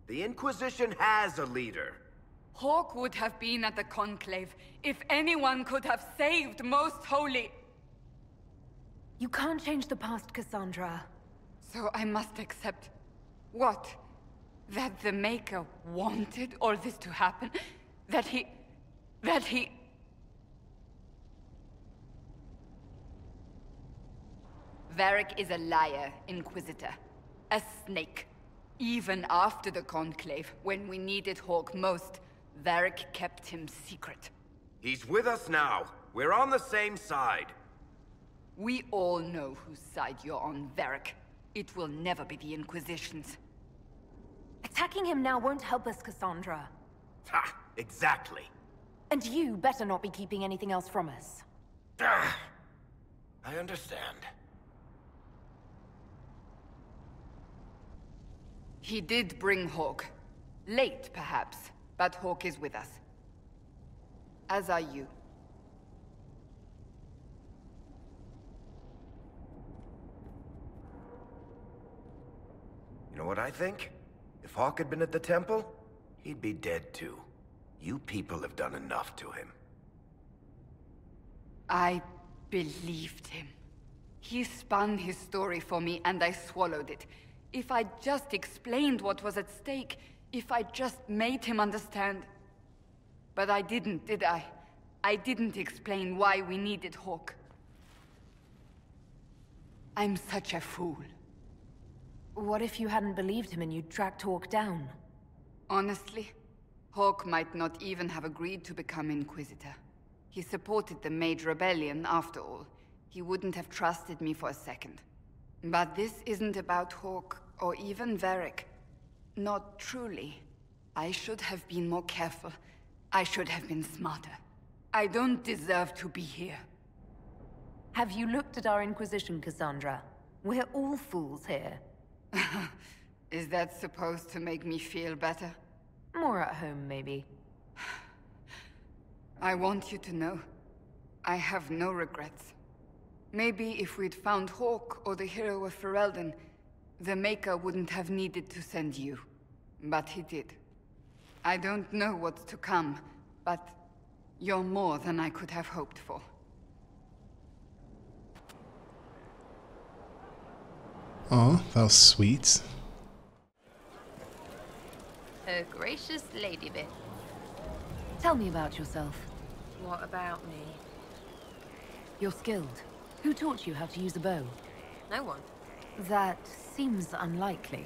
The Inquisition has a leader. Hawk would have been at the Conclave if anyone could have saved Most Holy. You can't change the past, Cassandra. So I must accept... what? That the Maker wanted all this to happen? That he... Varric is a liar, Inquisitor. A snake. Even after the Conclave, when we needed Hawk most, Varric kept him secret. He's with us now. We're on the same side. We all know whose side you're on, Varric. It will never be the Inquisition's. Attacking him now won't help us, Cassandra. Ha! Exactly. And you better not be keeping anything else from us. I understand. He did bring Hawk. Late, perhaps, but Hawk is with us. as are you. You know what I think? If Hawk had been at the temple, he'd be dead too. You people have done enough to him. I believed him. He spun his story for me, and I swallowed it. If I just explained what was at stake, if I just made him understand... But I didn't, did I? I didn't explain why we needed Hawk. I'm such a fool. What if you hadn't believed him and you'd tracked Hawk down? Honestly, Hawk might not even have agreed to become Inquisitor. He supported the Mage Rebellion, after all. He wouldn't have trusted me for a second. But this isn't about Hawk, or even Varric. Not truly. I should have been more careful. I should have been smarter. I don't deserve to be here. Have you looked at our Inquisition, Cassandra? We're all fools here. Is that supposed to make me feel better? More at home, maybe. I want you to know, I have no regrets. Maybe if we'd found Hawk or the hero of Ferelden, the Maker wouldn't have needed to send you. But he did. I don't know what's to come, but you're more than I could have hoped for. Oh, that was sweet. A gracious lady bit. Tell me about yourself. What about me? You're skilled. Who taught you how to use a bow? No one. That seems unlikely.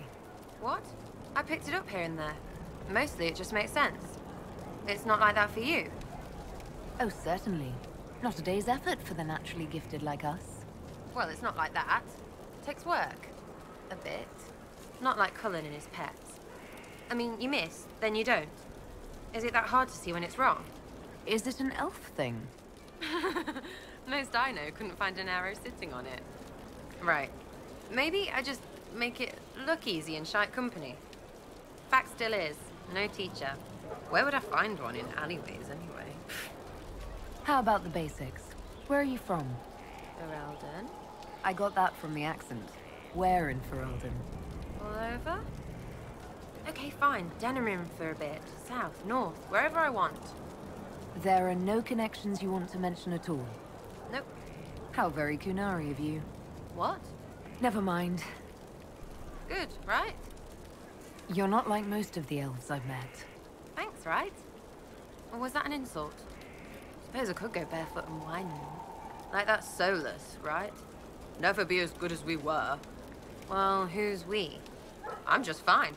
What? I picked it up here and there. Mostly it just makes sense. It's not like that for you. Oh, certainly. Not a day's effort for the naturally gifted like us. Well, it's not like that. It takes work. A bit. Not like Cullen and his pets. I mean, you miss, then you don't. Is it that hard to see when it's wrong? Is it an elf thing? Most I know couldn't find an arrow sitting on it. Right. Maybe I just make it look easy in shite company. Fact still is, no teacher. Where would I find one in alleyways anyway? How about the basics? Where are you from? Ferelden? I got that from the accent. Where in Ferelden? All over? Okay, fine. Denerim for a bit. South, north, wherever I want. There are no connections you want to mention at all? Nope. How very Kunari of you. What? Never mind. Good, right? You're not like most of the elves I've met. Thanks, right? Or was that an insult? Suppose I could go barefoot and whine them. Like that's soulless, right? Never be as good as we were. Well, who's we? I'm just fine.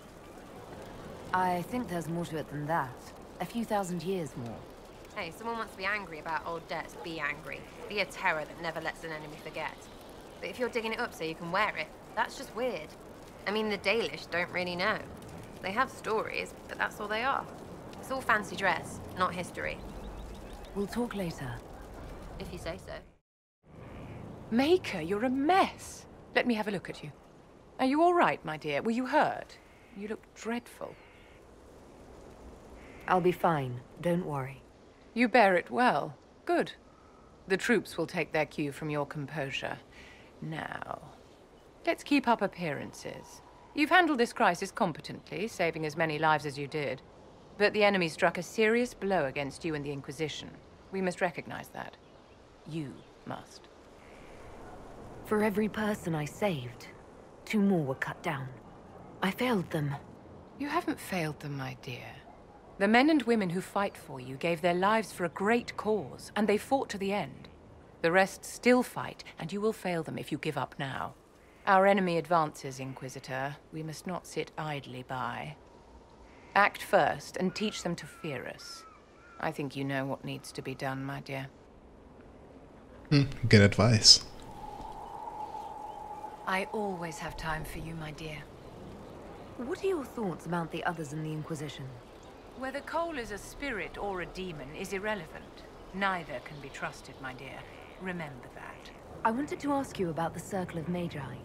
I think there's more to it than that. A few thousand years more. Hey, someone wants to be angry about old debts, be angry. Be a terror that never lets an enemy forget. But if you're digging it up so you can wear it, that's just weird. I mean, the Dalish don't really know. They have stories, but that's all they are. It's all fancy dress, not history. We'll talk later. If you say so. Maker, you're a mess. Let me have a look at you. Are you all right, my dear? Were you hurt? You look dreadful. I'll be fine. Don't worry. You bear it well. Good. The troops will take their cue from your composure. Now, let's keep up appearances. You've handled this crisis competently, saving as many lives as you did. But the enemy struck a serious blow against you and the Inquisition. We must recognize that. You must. For every person I saved, 2 more were cut down. I failed them. You haven't failed them, my dear. The men and women who fight for you gave their lives for a great cause, and they fought to the end. The rest still fight, and you will fail them if you give up now. Our enemy advances, Inquisitor. We must not sit idly by. Act first, and teach them to fear us. I think you know what needs to be done, my dear. Good advice. I always have time for you, my dear. What are your thoughts about the others in the Inquisition? Whether Cole is a spirit or a demon is irrelevant. Neither can be trusted, my dear. Remember that. I wanted to ask you about the Circle of Magi.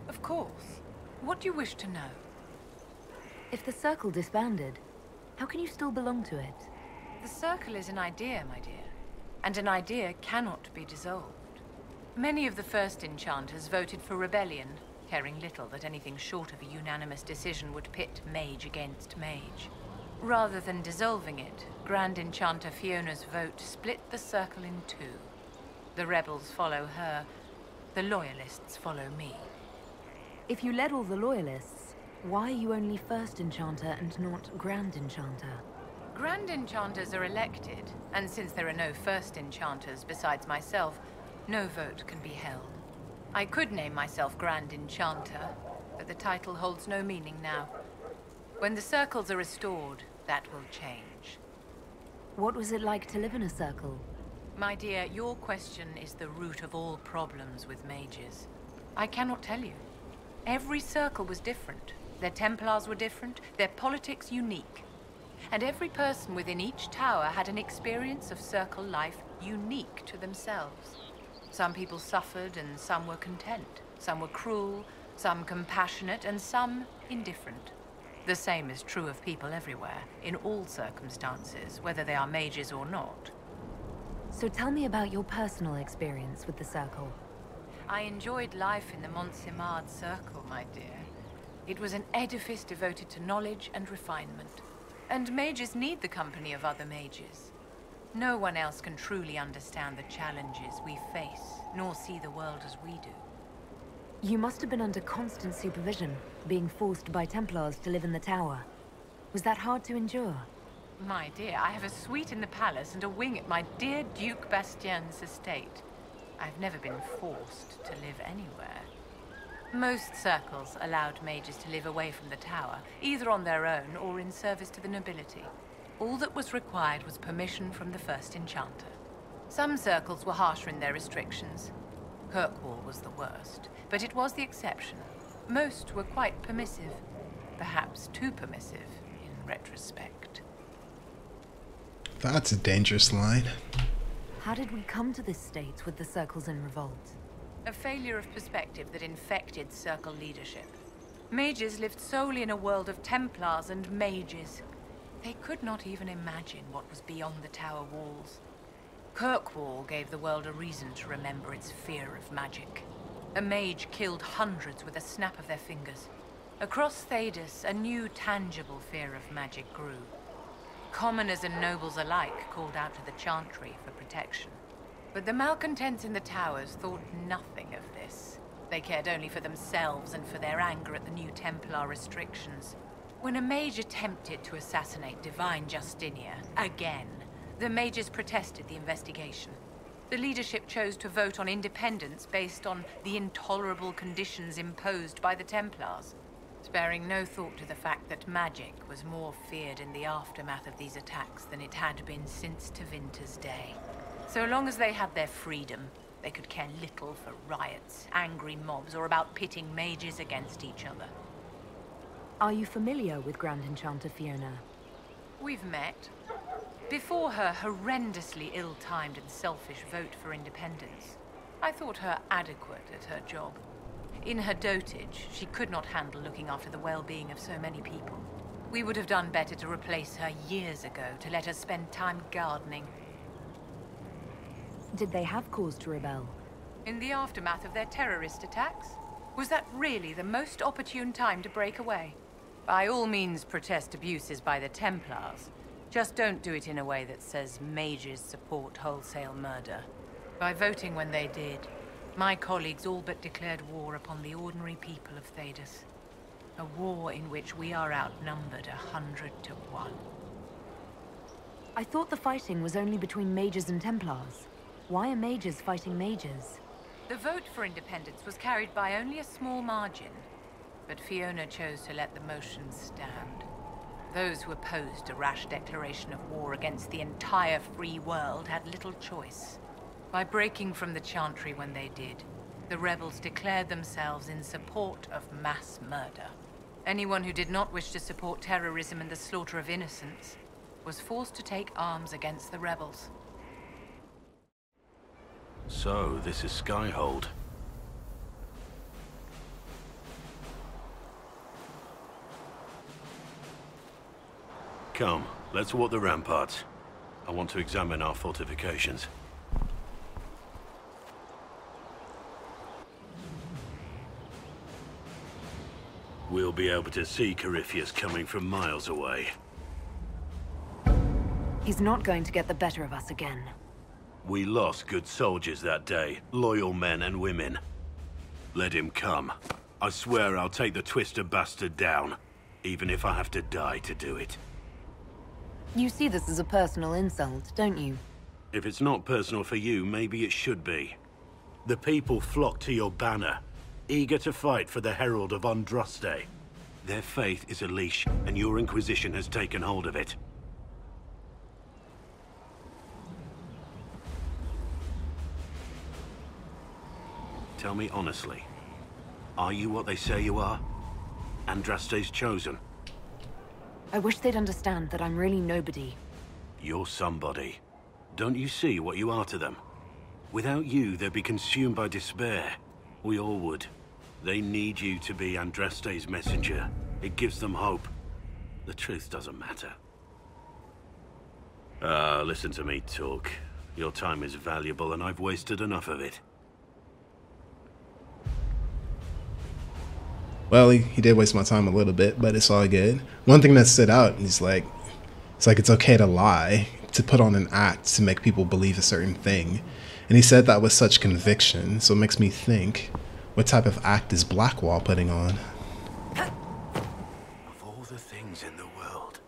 Of course. What do you wish to know? If the Circle disbanded, how can you still belong to it? The Circle is an idea, my dear. And an idea cannot be dissolved. Many of the first enchanters voted for rebellion, caring little that anything short of a unanimous decision would pit mage against mage. Rather than dissolving it, Grand Enchanter Fiona's vote split the Circle in two. The rebels follow her, the loyalists follow me. If you led all the loyalists, why are you only First Enchanter and not Grand Enchanter? Grand Enchanters are elected, and since there are no First Enchanters besides myself, no vote can be held. I could name myself Grand Enchanter, but the title holds no meaning now. When the circles are restored, that will change. What was it like to live in a circle? My dear, your question is the root of all problems with mages. I cannot tell you. Every circle was different. Their Templars were different, their politics unique. And every person within each tower had an experience of circle life unique to themselves. Some people suffered and some were content. Some were cruel, some compassionate, and some indifferent. The same is true of people everywhere, in all circumstances, whether they are mages or not. So tell me about your personal experience with the Circle. I enjoyed life in the Montsimard Circle, my dear. It was an edifice devoted to knowledge and refinement. And mages need the company of other mages. No one else can truly understand the challenges we face, nor see the world as we do. You must have been under constant supervision, being forced by Templars to live in the tower. Was that hard to endure? My dear, I have a suite in the palace and a wing at my dear Duke Bastien's estate. I've never been forced to live anywhere. Most circles allowed mages to live away from the tower, either on their own or in service to the nobility. All that was required was permission from the First Enchanter. Some circles were harsher in their restrictions. Kirkwall was the worst, but it was the exception. Most were quite permissive, perhaps too permissive in retrospect. That's a dangerous line. How did we come to this state with the circles in revolt? A failure of perspective that infected Circle leadership. Mages lived solely in a world of Templars and mages. They could not even imagine what was beyond the tower walls. Kirkwall gave the world a reason to remember its fear of magic. A mage killed hundreds with a snap of their fingers. Across Thedas, a new tangible fear of magic grew. Commoners and nobles alike called out to the Chantry for protection. But the malcontents in the towers thought nothing of this. They cared only for themselves and for their anger at the new Templar restrictions. When a mage attempted to assassinate Divine Justinia, again, the mages protested the investigation. The leadership chose to vote on independence based on the intolerable conditions imposed by the Templars, sparing no thought to the fact that magic was more feared in the aftermath of these attacks than it had been since Tevinter's day. So long as they had their freedom, they could care little for riots, angry mobs, or about pitting mages against each other. Are you familiar with Grand Enchanter Fiona? We've met. Before her horrendously ill-timed and selfish vote for independence, I thought her adequate at her job. In her dotage, she could not handle looking after the well-being of so many people. We would have done better to replace her years ago, to let her spend time gardening. Did they have cause to rebel? In the aftermath of their terrorist attacks? Was that really the most opportune time to break away? By all means protest abuses by the Templars. Just don't do it in a way that says mages support wholesale murder. By voting when they did, my colleagues all but declared war upon the ordinary people of Thedas. A war in which we are outnumbered 100 to 1. I thought the fighting was only between mages and Templars. Why are mages fighting mages? The vote for independence was carried by only a small margin, but Fiona chose to let the motion stand. Those who opposed a rash declaration of war against the entire free world had little choice. By breaking from the Chantry when they did, the rebels declared themselves in support of mass murder. Anyone who did not wish to support terrorism and the slaughter of innocents was forced to take arms against the rebels. So, this is Skyhold. Come, let's walk the ramparts. I want to examine our fortifications. We'll be able to see Corypheus coming from miles away. He's not going to get the better of us again. We lost good soldiers that day, loyal men and women. Let him come. I swear I'll take the twister bastard down, even if I have to die to do it. You see this as a personal insult, don't you? If it's not personal for you, maybe it should be. The people flock to your banner, eager to fight for the Herald of Andraste. Their faith is a leash, and your Inquisition has taken hold of it. Tell me honestly, are you what they say you are? Andraste's chosen? I wish they'd understand that I'm really nobody. You're somebody. Don't you see what you are to them? Without you, they'd be consumed by despair. We all would. They need you to be Andraste's messenger. It gives them hope. The truth doesn't matter. Listen to me talk. Your time is valuable and I've wasted enough of it. Well, he did waste my time a little bit, but it's all good. One thing that stood out is it's okay to lie, to put on an act to make people believe a certain thing. And he said that with such conviction, so it makes me think, what type of act is Blackwall putting on? Of all the things in the world,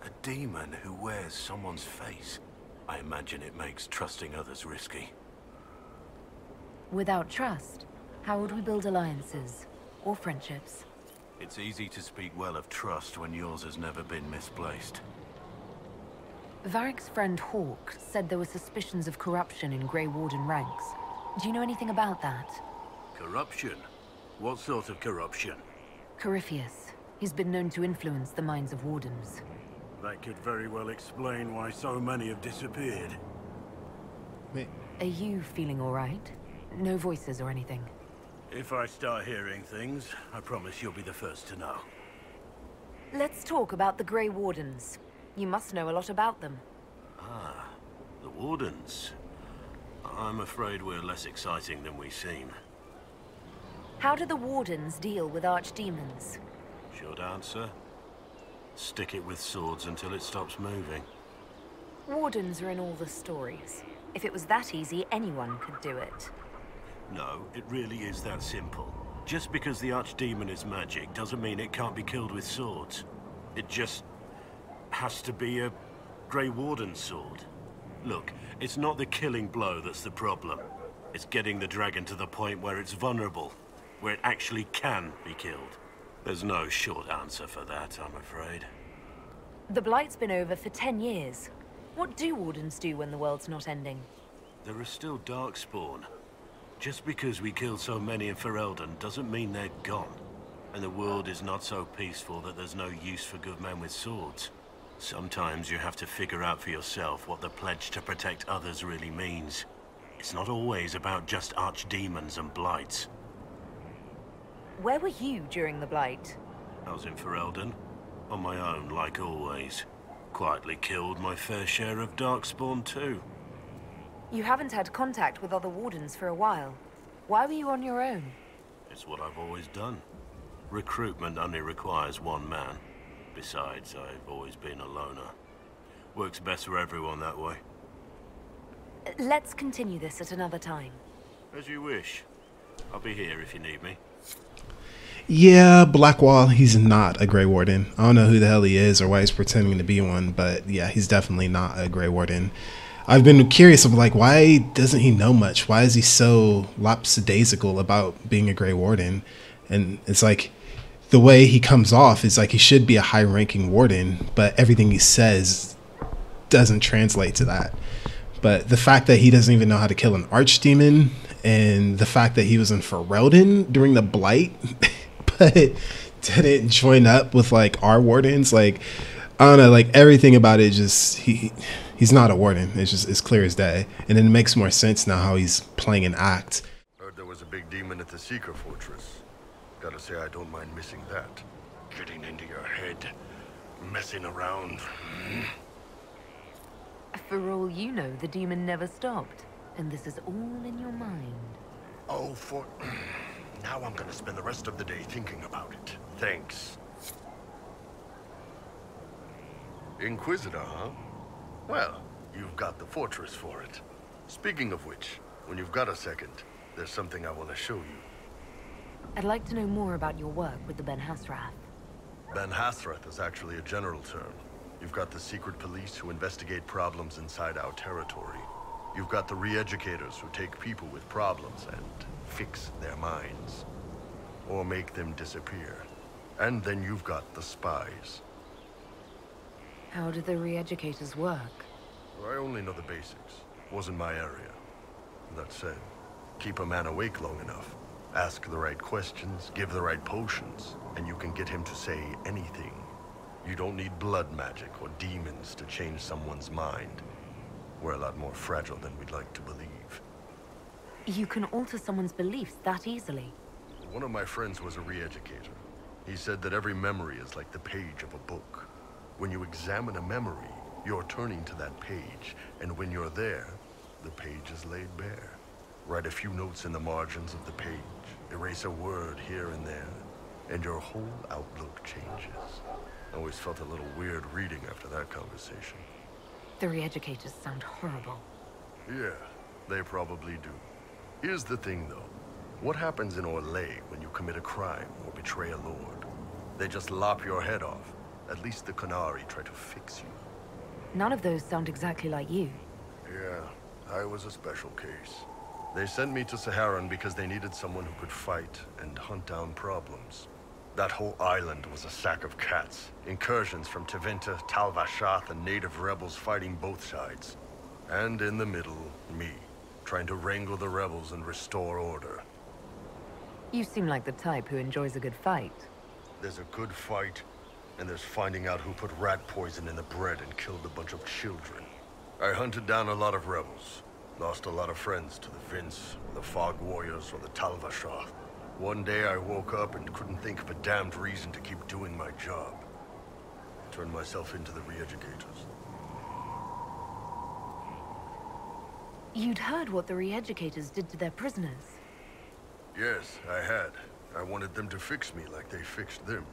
a demon who wears someone's face, I imagine it makes trusting others risky. Without trust, how would we build alliances? Or friendships? It's easy to speak well of trust when yours has never been misplaced. Varric's friend Hawk said there were suspicions of corruption in Grey Warden ranks. Do you know anything about that? Corruption? What sort of corruption? Corypheus. He's been known to influence the minds of Wardens. That could very well explain why so many have disappeared. Are you feeling all right? No voices or anything? If I start hearing things, I promise you'll be the first to know. Let's talk about the Grey Wardens. You must know a lot about them. Ah, the Wardens. I'm afraid we're less exciting than we seem. How do the Wardens deal with archdemons? Short answer. Stick it with swords until it stops moving. Wardens are in all the stories. If it was that easy, anyone could do it. No, it really is that simple. Just because the archdemon is magic doesn't mean it can't be killed with swords. It just has to be a Grey Warden sword. Look, it's not the killing blow that's the problem. It's getting the dragon to the point where it's vulnerable, where it actually can be killed. There's no short answer for that, I'm afraid. The Blight's been over for 10 years. What do Wardens do when the world's not ending? There are still Darkspawn. Just because we killed so many in Ferelden doesn't mean they're gone. And the world is not so peaceful that there's no use for good men with swords. Sometimes you have to figure out for yourself what the pledge to protect others really means. It's not always about just archdemons and blights. Where were you during the Blight? I was in Ferelden, on my own like always. Quietly killed my fair share of Darkspawn too. You haven't had contact with other Wardens for a while. Why were you on your own? It's what I've always done. Recruitment only requires one man. Besides, I've always been a loner. Works best for everyone that way. Let's continue this at another time. As you wish. I'll be here if you need me. Yeah, Blackwall, he's not a Grey Warden. I don't know who the hell he is or why he's pretending to be one, but yeah, he's definitely not a Grey Warden. I've been curious of why doesn't he know much? Why is he so lapsadaisical about being a Grey Warden? And it's like the way he comes off is like he should be a high-ranking warden, but everything he says doesn't translate to that. But the fact that he doesn't even know how to kill an archdemon, and the fact that he was in Ferelden during the Blight, but didn't join up with our wardens, I don't know, everything about it just he's not a warden. It's clear as day, and it makes more sense now how he's playing an act. Heard there was a big demon at the Seeker Fortress. Gotta say I don't mind missing that. Getting into your head, messing around. For all you know, the demon never stopped. And this is all in your mind. Oh, now I'm gonna spend the rest of the day thinking about it. Thanks. Inquisitor, huh? Well, you've got the fortress for it. Speaking of which, when you've got a second, there's something I want to show you. I'd like to know more about your work with the Ben Hasrath. Ben Hasrath is actually a general term. You've got the secret police who investigate problems inside our territory. You've got the re-educators who take people with problems and fix their minds. Or make them disappear. And then you've got the spies. How do the re-educators work? I only know the basics. Wasn't my area. That said, keep a man awake long enough. Ask the right questions, give the right potions, and you can get him to say anything. You don't need blood magic or demons to change someone's mind. We're a lot more fragile than we'd like to believe. You can alter someone's beliefs that easily? One of my friends was a re-educator. He said that every memory is like the page of a book. When you examine a memory, you're turning to that page, and when you're there, the page is laid bare. Write a few notes in the margins of the page, erase a word here and there, and your whole outlook changes. I always felt a little weird reading after that conversation. The re-educators sound horrible. Yeah, they probably do. Here's the thing, though. What happens in Orlais when you commit a crime or betray a lord? They just lop your head off. At least the Qunari try to fix you. None of those sound exactly like you. Yeah, I was a special case. They sent me to Saharan because they needed someone who could fight and hunt down problems. That whole island was a sack of cats. Incursions from Tevinter, Tal Vashath, and native rebels fighting both sides. And in the middle, me, trying to wrangle the rebels and restore order. You seem like the type who enjoys a good fight. There's a good fight, and there's finding out who put rat poison in the bread and killed a bunch of children. I hunted down a lot of rebels. Lost a lot of friends to the Vince, or the Fog Warriors, or the Tal Vashath. One day I woke up and couldn't think of a damned reason to keep doing my job. Turned myself into the re-educators. You'd heard what the re-educators did to their prisoners. Yes, I had. I wanted them to fix me like they fixed them.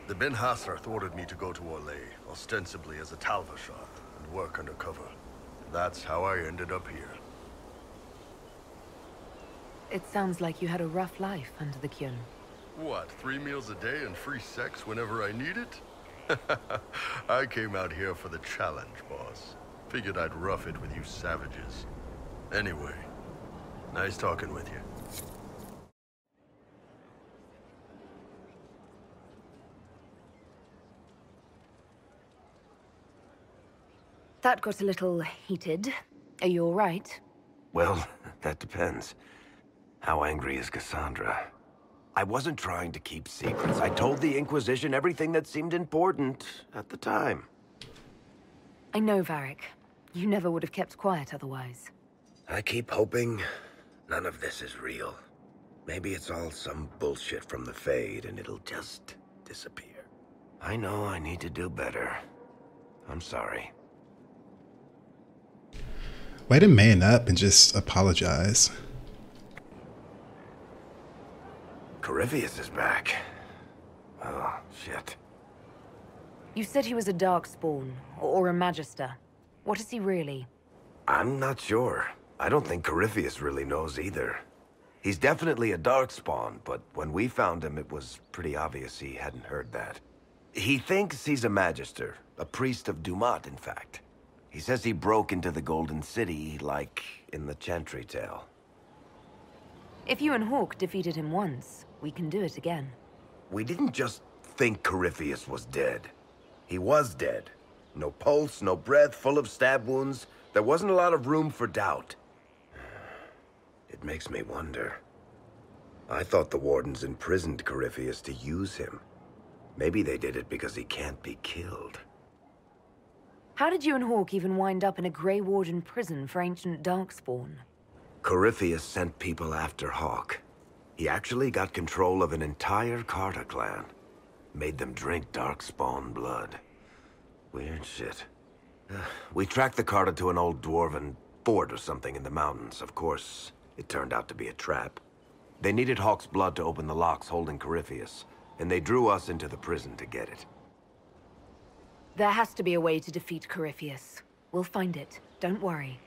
The Ben Hasrath ordered me to go to Orlais, ostensibly as a Tal Vashath, and work undercover. That's how I ended up here. It sounds like you had a rough life under the Qun. What, 3 meals a day and free sex whenever I need it? I came out here for the challenge, boss. Figured I'd rough it with you savages. Anyway, nice talking with you. That got a little heated. Are you all right? Well, that depends. How angry is Cassandra? I wasn't trying to keep secrets. I told the Inquisition everything that seemed important at the time. I know, Varric. You never would have kept quiet otherwise. I keep hoping none of this is real. Maybe it's all some bullshit from the Fade and it'll just disappear. I know I need to do better. I'm sorry. Way to man up and just apologize. Corypheus is back. Oh, shit. You said he was a Darkspawn, or a Magister. What is he really? I'm not sure. I don't think Corypheus really knows either. He's definitely a Darkspawn, but when we found him, it was pretty obvious he hadn't heard that. He thinks he's a Magister, a priest of Dumat, in fact. He says he broke into the Golden City, like in the Chantry tale. If you and Hawke defeated him once, we can do it again. We didn't just think Corypheus was dead. He was dead. No pulse, no breath, full of stab wounds. There wasn't a lot of room for doubt. It makes me wonder. I thought the Wardens imprisoned Corypheus to use him. Maybe they did it because he can't be killed. How did you and Hawke even wind up in a Grey Warden prison for ancient Darkspawn? Corypheus sent people after Hawke. He actually got control of an entire Carta clan. Made them drink Darkspawn blood. Weird shit. We tracked the carter to an old dwarven fort or something in the mountains. Of course, it turned out to be a trap. They needed Hawk's blood to open the locks holding Corypheus, and they drew us into the prison to get it. There has to be a way to defeat Corypheus. We'll find it. Don't worry.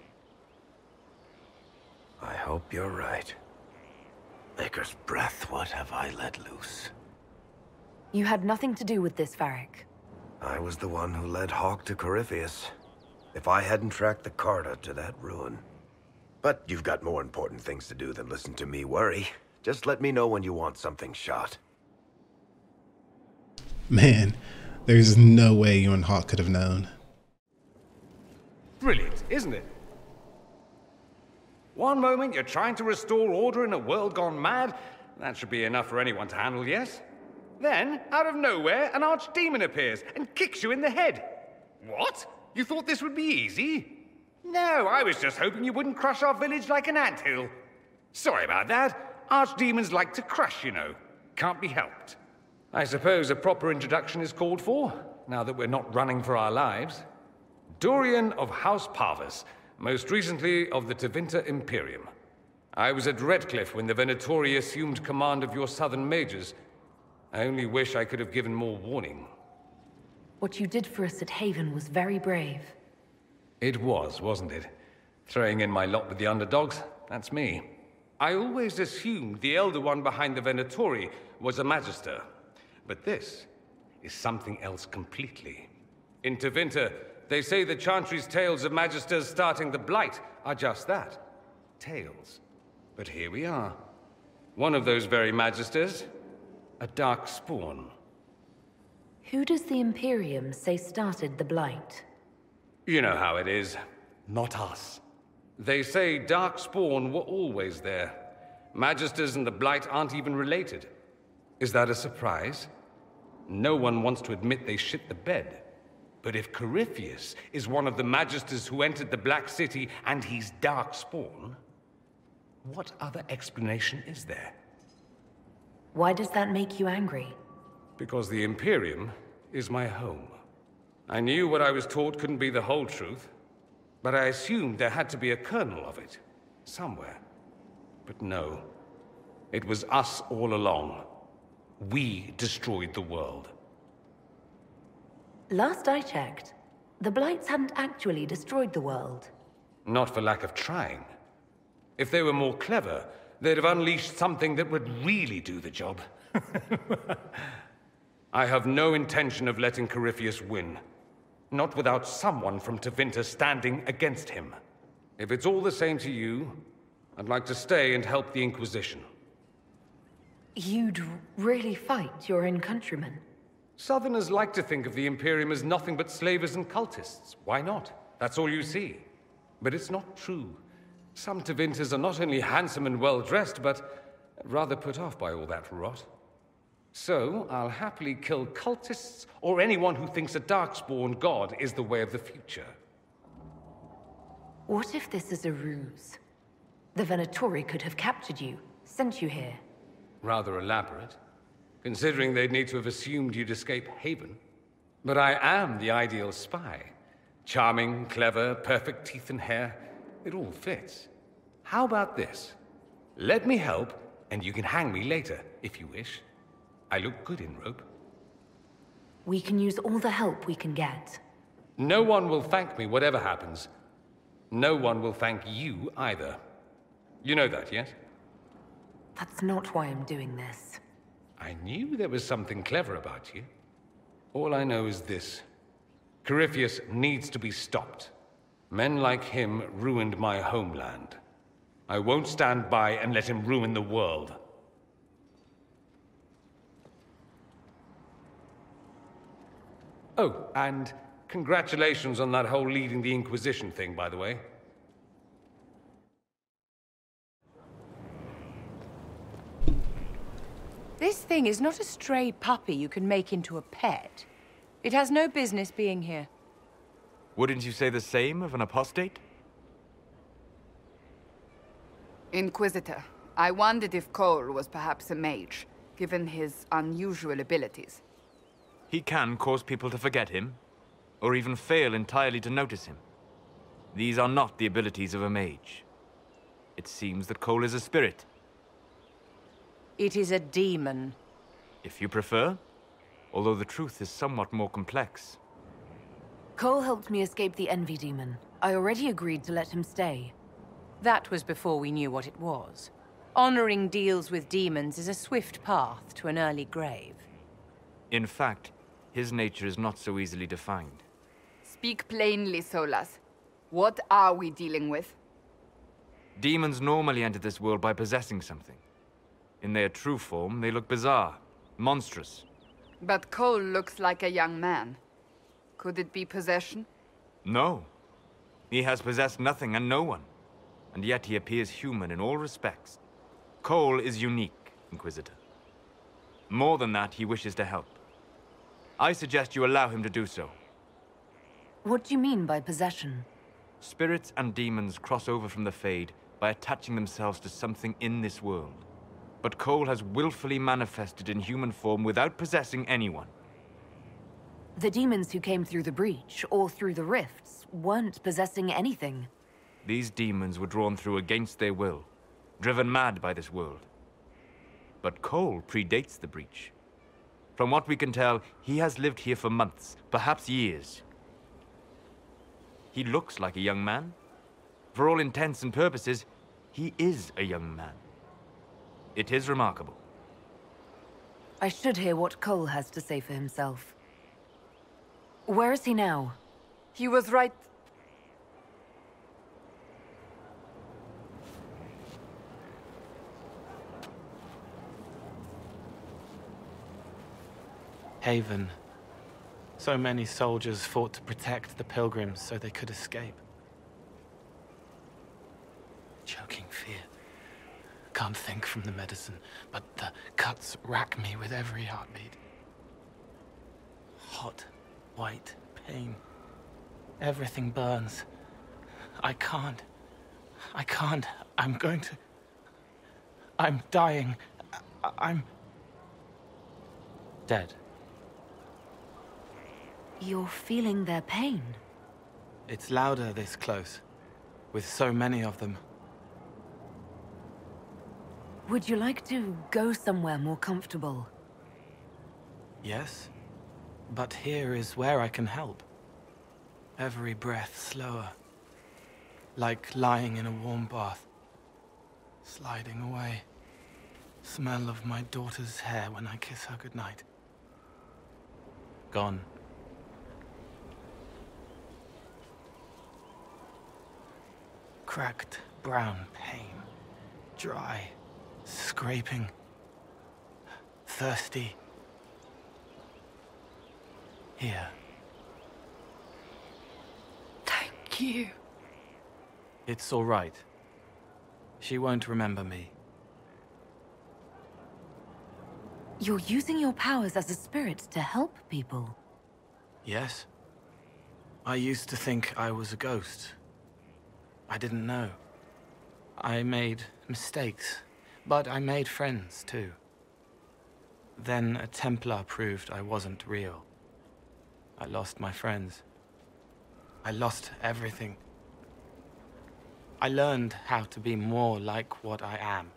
I hope you're right. Maker's breath, what have I let loose? You had nothing to do with this, Varric. I was the one who led Hawk to Corypheus. If I hadn't tracked the carter to that ruin. But you've got more important things to do than listen to me worry. Just let me know when you want something shot. Man, there's no way you and Hawk could have known. Brilliant, isn't it? One moment you're trying to restore order in a world gone mad. That should be enough for anyone to handle, yes? Then, out of nowhere, an archdemon appears and kicks you in the head. What? You thought this would be easy? No, I was just hoping you wouldn't crush our village like an anthill. Sorry about that. Archdemons like to crush, you know. Can't be helped. I suppose a proper introduction is called for, now that we're not running for our lives. Dorian of House Parvus, most recently of the Tevinter Imperium. I was at Redcliffe when the Venatori assumed command of your southern mages. I only wish I could have given more warning. What you did for us at Haven was very brave. It was, wasn't it? Throwing in my lot with the underdogs, that's me. I always assumed the Elder One behind the Venatori was a Magister. But this is something else completely. In Tevinter, they say the Chantry's tales of Magisters starting the Blight are just that. Tales. But here we are. One of those very Magisters, a dark spawn. Who does the Imperium say started the Blight? You know how it is. Not us. They say dark spawn were always there. Magisters and the Blight aren't even related. Is that a surprise? No one wants to admit they shit the bed. But if Corypheus is one of the Magisters who entered the Black City and he's dark spawn, what other explanation is there? Why does that make you angry? Because the Imperium is my home. I knew what I was taught couldn't be the whole truth, but I assumed there had to be a kernel of it, somewhere. But no, it was us all along. We destroyed the world. Last I checked, the Blights hadn't actually destroyed the world. Not for lack of trying. If they were more clever, they'd have unleashed something that would really do the job. I have no intention of letting Corypheus win. Not without someone from Tevinter standing against him. If it's all the same to you, I'd like to stay and help the Inquisition. You'd really fight your own countrymen? Southerners like to think of the Imperium as nothing but slavers and cultists. Why not? That's all you see. But it's not true. Some Tevinters are not only handsome and well-dressed, but rather put off by all that rot. So, I'll happily kill cultists or anyone who thinks a darkspawn god is the way of the future. What if this is a ruse? The Venatori could have captured you, sent you here. Rather elaborate, considering they'd need to have assumed you'd escape Haven. But I am the ideal spy. Charming, clever, perfect teeth and hair. It all fits. How about this? Let me help, and you can hang me later, if you wish. I look good in rope. We can use all the help we can get. No one will thank me, whatever happens. No one will thank you, either. You know that, yes? That's not why I'm doing this. I knew there was something clever about you. All I know is this. Corypheus needs to be stopped. Men like him ruined my homeland. I won't stand by and let him ruin the world. Oh, and congratulations on that whole leading the Inquisition thing, by the way. This thing is not a stray puppy you can make into a pet. It has no business being here. Wouldn't you say the same of an apostate? Inquisitor, I wondered if Cole was perhaps a mage, given his unusual abilities. He can cause people to forget him. or even fail entirely to notice him. These are not the abilities of a mage. It seems that Cole is a spirit. It is a demon. If you prefer, although the truth is somewhat more complex. Cole helped me escape the Envy Demon. I already agreed to let him stay. That was before we knew what it was. Honoring deals with demons is a swift path to an early grave. In fact, his nature is not so easily defined. Speak plainly, Solas. What are we dealing with? Demons normally enter this world by possessing something. In their true form, they look bizarre, monstrous. But Cole looks like a young man. Could it be possession? No. He has possessed nothing and no one. And yet he appears human in all respects. Cole is unique, Inquisitor. More than that, he wishes to help. I suggest you allow him to do so. What do you mean by possession? Spirits and demons cross over from the Fade by attaching themselves to something in this world. But Cole has willfully manifested in human form without possessing anyone. The demons who came through the breach, or through the rifts, weren't possessing anything. These demons were drawn through against their will, driven mad by this world. But Cole predates the breach. From what we can tell, he has lived here for months, perhaps years. He looks like a young man. For all intents and purposes, he is a young man. It is remarkable. I should hear what Cole has to say for himself. Where is he now? He was right... Haven. So many soldiers fought to protect the pilgrims so they could escape. Choking fear. Can't think from the medicine, but the cuts rack me with every heartbeat. Hot, white pain. Everything burns. I can't. I'm going to... I'm dying. I'm... dead. You're feeling their pain? It's louder this close, with so many of them. Would you like to go somewhere more comfortable? Yes, but here is where I can help. Every breath slower, like lying in a warm bath, sliding away. Smell of my daughter's hair when I kiss her goodnight. Gone. Cracked brown pain, dry, scraping, thirsty. Here. Thank you. It's all right. She won't remember me. You're using your powers as a spirit to help people. Yes. I used to think I was a ghost. I didn't know. I made mistakes, but I made friends too. Then a Templar proved I wasn't real. I lost my friends. I lost everything. I learned how to be more like what I am.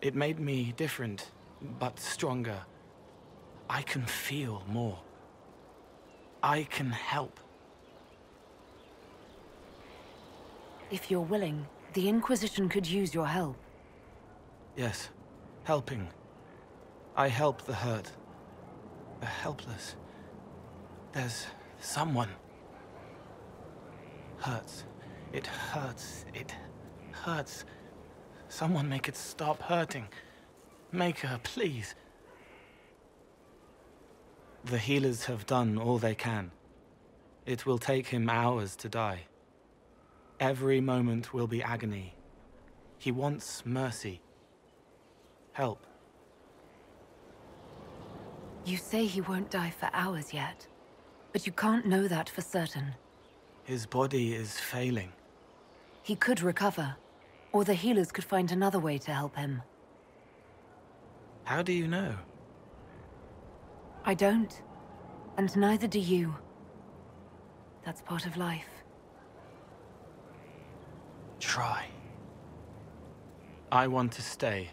It made me different, but stronger. I can feel more. I can help. If you're willing, the Inquisition could use your help. Yes, helping. I help the hurt, the helpless. There's someone. Hurts. It hurts. It hurts. Someone make it stop hurting. Make her, please. The healers have done all they can. It will take him hours to die. Every moment will be agony. He wants mercy. Help. You say he won't die for hours yet, but you can't know that for certain. His body is failing. He could recover, or the healers could find another way to help him. How do you know? I don't, and neither do you. That's part of life. Try. I want to stay.